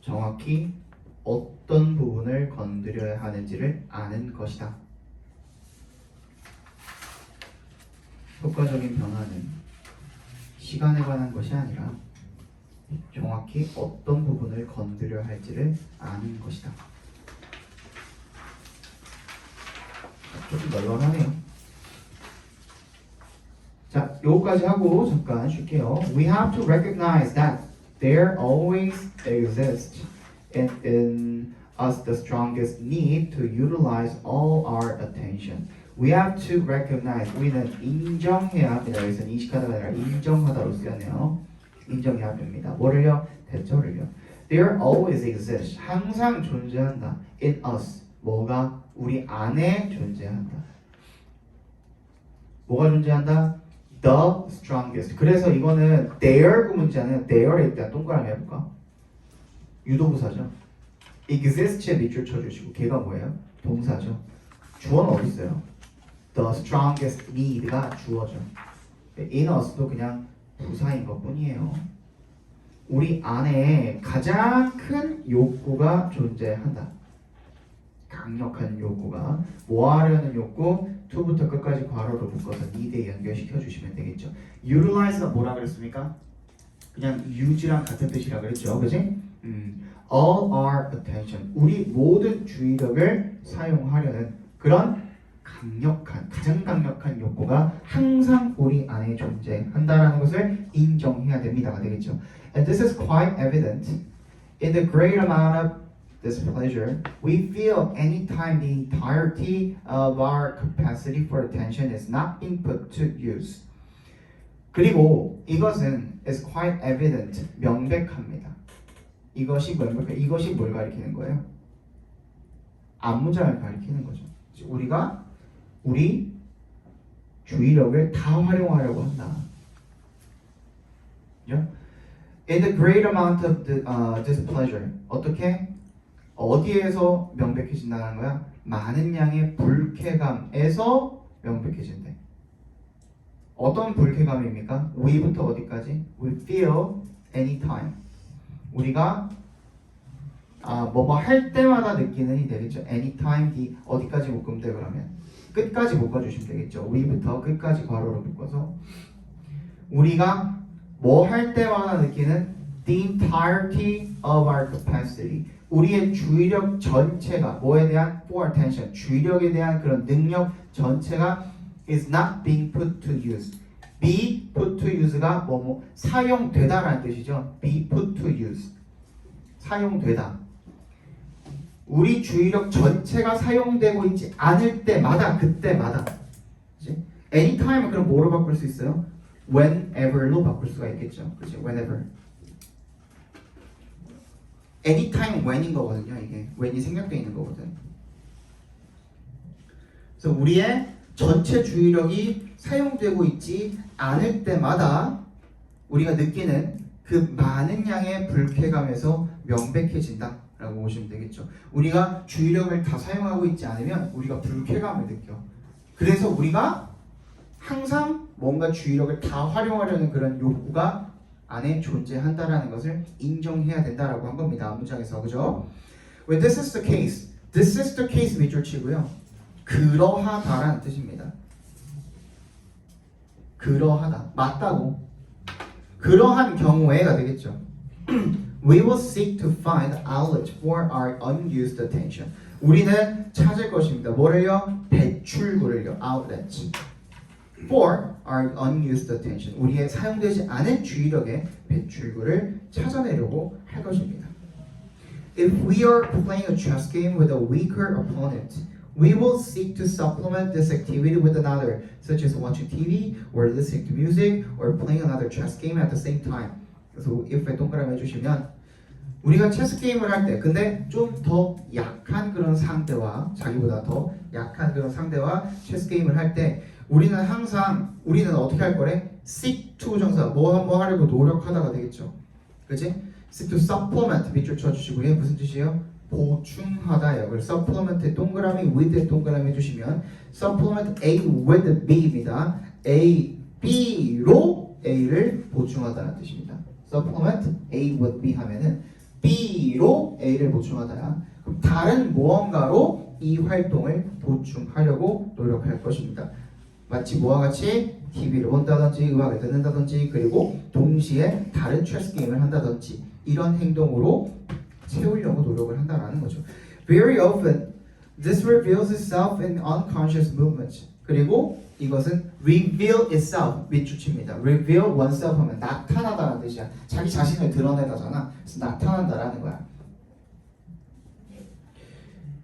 정확히 어떤 부분을 건드려야 하는지를 아는 것이다. 효과적인 변화는 시간에 관한 것이 아니라 정확히 어떤 부분을 건드려야 할지를 아는 것이다. 조금 널널하네요. 자, 요거까지 하고 잠깐 쉴게요. We have to recognize that there always exists in us the strongest need to utilize all our attention. We have to recognize. 우리는 인정해야 합니다. 여기서는 인식하다가 아니라 인정하다로 쓰였네요. 인정해야 됩니다. 뭐를요? 대처를요. There always exists. 항상 존재한다. In us. 뭐가? 우리 안에 존재한다. 뭐가 존재한다? The strongest. 그래서 이거는 there 구문자는 there에 일단 동그라미 해볼까? 유도부사죠. exist에 밑줄 쳐주시고 걔가 뭐예요? 동사죠. 주어는 어디 있어요? The strongest need가 주어죠. In us도 그냥 부사인 것 뿐이에요. 우리 안에 가장 큰 욕구가 존재한다. 강력한 욕구가. 뭐 하려는 욕구? to부터 끝까지 괄호로 묶어서 need에 연결시켜 주시면 되겠죠. utilize가 뭐라 그랬습니까? 그냥 use랑 같은 뜻이라 그랬죠. 그지? all our attention. 우리 모든 주의력을 사용하려는 그런 강력한, 가장 강력한 욕구가 항상 우리 안에 존재한다라는 것을 인정해야 됩니다가 되겠죠. And this is quite evident in the great amount of displeasure we feel anytime the entirety of our capacity for attention is not being put to use. 그리고 이것은 is quite evident, 명백합니다. 이것이 뭘 가리키는 거예요? 앞문장을 가리키는 거죠. 우리가 우리 주의력을 다 활용하려고 한다. 그죠? In the great amount of the, displeasure. 어떻게? 어디에서 명백해진다는 거야? 많은 양의 불쾌감에서 명백해진대. 어떤 불쾌감입니까? we부터 어디까지? We feel anytime. 우리가 뭐뭐 할 때마다 느끼는 이 되겠죠. anytime the 어디까지 묶으면 돼 그러면? 끝까지 묶어주시면 되겠죠. we부터 끝까지 괄호로 묶어서 우리가 뭐 할 때마다 느끼는 the entirety of our capacity. 우리의 주의력 전체가 뭐에 대한 for attention, 주의력에 대한 그런 능력 전체가 is not being put to use. be put to use가 뭐뭐 사용되다라는 뜻이죠. be put to use. 사용되다. 우리 주의력 전체가 사용되고 있지 않을 때마다 그때마다. 그치? anytime은 그럼 뭐로 바꿀 수 있어요? whenever로 바꿀 수가 있겠죠. 그치? whenever. anytime when인 거거든요. 이게 when이 생략되어 있는 거거든. 그래서 우리의 전체 주의력이 사용되고 있지 않을 때마다 우리가 느끼는 그 많은 양의 불쾌감에서 명백해진다 라고 보시면 되겠죠. 우리가 주의력을 다 사용하고 있지 않으면 우리가 불쾌감을 느껴. 그래서 우리가 항상 뭔가 주의력을 다 활용하려는 그런 욕구가 안에 존재한다라는 것을 인정해야 된다라고 한 겁니다. 문장에서. 그죠? When this is the case 밑줄 치고요. 그러하다라는 뜻입니다. 그러하다. 맞다고. 그러한 경우에가 되겠죠. We will seek to find outlets for our unused attention. 우리는 찾을 것입니다. 뭐를요? 배출구를요. outlets. For our unused attention. 우리의 사용되지 않은 주의력의 배출구를 찾아내려고 할 것입니다. If we are playing a chess game with a weaker opponent, we will seek to supplement this activity with another, such as watching TV or listening to music or playing another chess game at the same time. 그래서 if에 동그라미 해주시면 우리가 체스 게임을 할 때 근데 좀 더 약한 그런 상대와 자기보다 더 약한 그런 상대와 체스 게임을 할 때 우리는 어떻게 할 거래? seek to 정사 뭐 하려고 노력하다가 되겠죠. 그치? seek to supplement 밑줄 쳐주시고요. 무슨 뜻이에요? 보충하다요. 그래서 supplement의 동그라미 with의 동그라미 해주시면 supplement A with B입니다. A, B로 A를 보충하다는 뜻입니다. supplement A with B 하면은 B로 A를 보충하다야. 그럼 다른 무언가로 이 활동을 보충하려고 노력할 것입니다. 마치 뭐와 같이 TV를 본다든지 음악을 듣는다든지 그리고 동시에 다른 체스 게임을 한다든지 이런 행동으로 채우려고 노력을 한다는 거죠. Very often, this reveals itself in unconscious movements. 그리고 이것은 reveal itself 밑줄칩니다. reveal oneself 하면 나타나다라는 뜻이야. 자기 자신을 드러내다잖아. 그래서 나타난다라는 거야.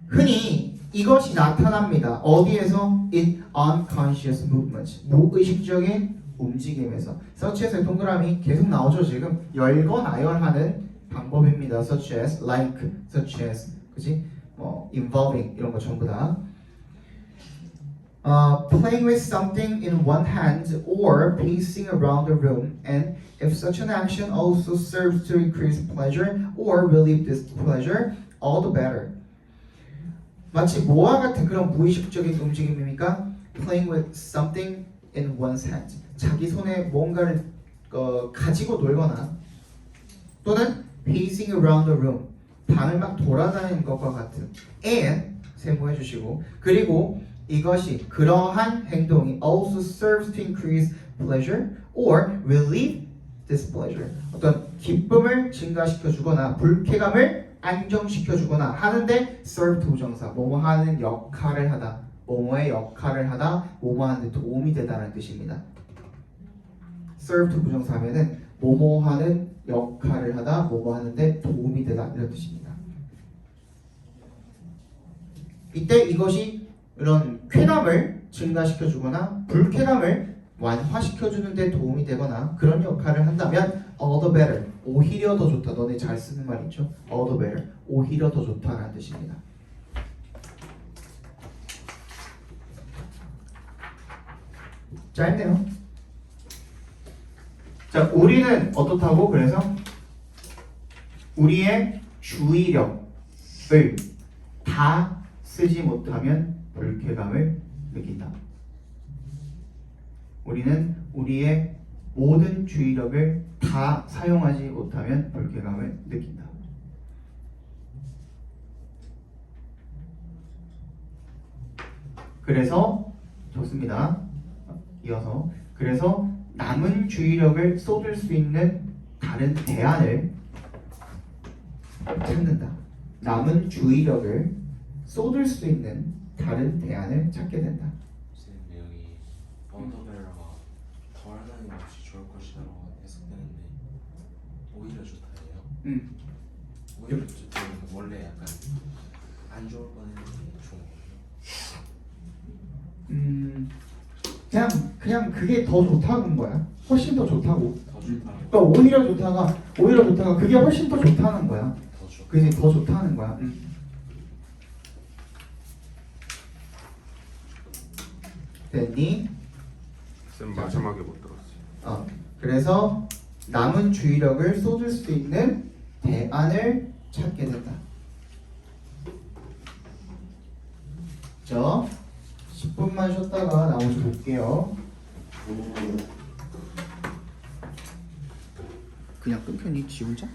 흔히 이것이 나타납니다. 어디에서? In unconscious movements. 무의식적인 움직임에서. such as의 동그라미 계속 나오죠. 지금 열거나열하는 방법입니다. such as, like, such as, 그지? involving 이런 거 전부 다. Playing with something in one hand or pacing around the room, and if such an action also serves to increase pleasure or relieve displeasure, all the better. 마치 뭐와 같은 그런 무의식적인 움직임입니까? Playing with something in one's hand. 자기 손에 뭔가를 가지고 놀거나 또는 pacing around the room. 방을 막 돌아다니는 것과 같은. And 세모해 주시고 그리고 이것이 그러한 행동이 also serves to increase pleasure or relieve displeasure. 어떤 기쁨을 증가시켜 주거나 불쾌감을 안정시켜 주거나 하는데 serve to 부정사 뭐뭐 하는 역할을 하다 뭐뭐의 역할을 하다 뭐뭐 하는 데 도움이 되다는 뜻입니다. serve to 부정사 하면은 뭐뭐 하는 역할을 하다 뭐뭐 하는데 도움이 되다 이런 뜻입니다. 이때 이것이 이런 쾌감을 증가시켜주거나 불쾌감을 완화시켜주는 데 도움이 되거나 그런 역할을 한다면 all the better, 오히려 더 좋다. 너네 잘 쓰는 말 있죠? all the better, 오히려 더 좋다라는 뜻입니다. 짧네요. 자, 우리는 어떻다고? 그래서 우리의 주의력을 다 쓰지 못하면 불쾌감을 느낀다. 우리는 우리의 모든 주의력을 다 사용하지 못하면 불쾌감을 느낀다. 그래서 좋습니다. 이어서 그래서 남은 주의력을 쏟을 수 있는 다른 대안을 찾는다. 남은 주의력을 쏟을 수 있는 다른 대안을 찾게 된다. 선생님 내용이 언더베러가 덜 하는 것이 좋을 것이라고 해석되는데 오히려 좋다예요. 오히려 좋다는 원래 약간 안 좋을 뻔했는데 좋은 거예요. 그냥 그게 더 좋다는 거야. 훨씬 더 좋다고. 더 좋다. 그러니까 오히려 좋다가 그게 훨씬 더 좋다는 거야. 더 좋. 그게 더 좋다는 거야. 됐니? 쌤 마지막에 못 들었어요. 그래서 남은 주의력을 쏟을 수 있는 대안을 찾게 된다. 자, 10분만 쉬었다가 나머지 볼게요. 그냥 끊겼니? 지 혼자?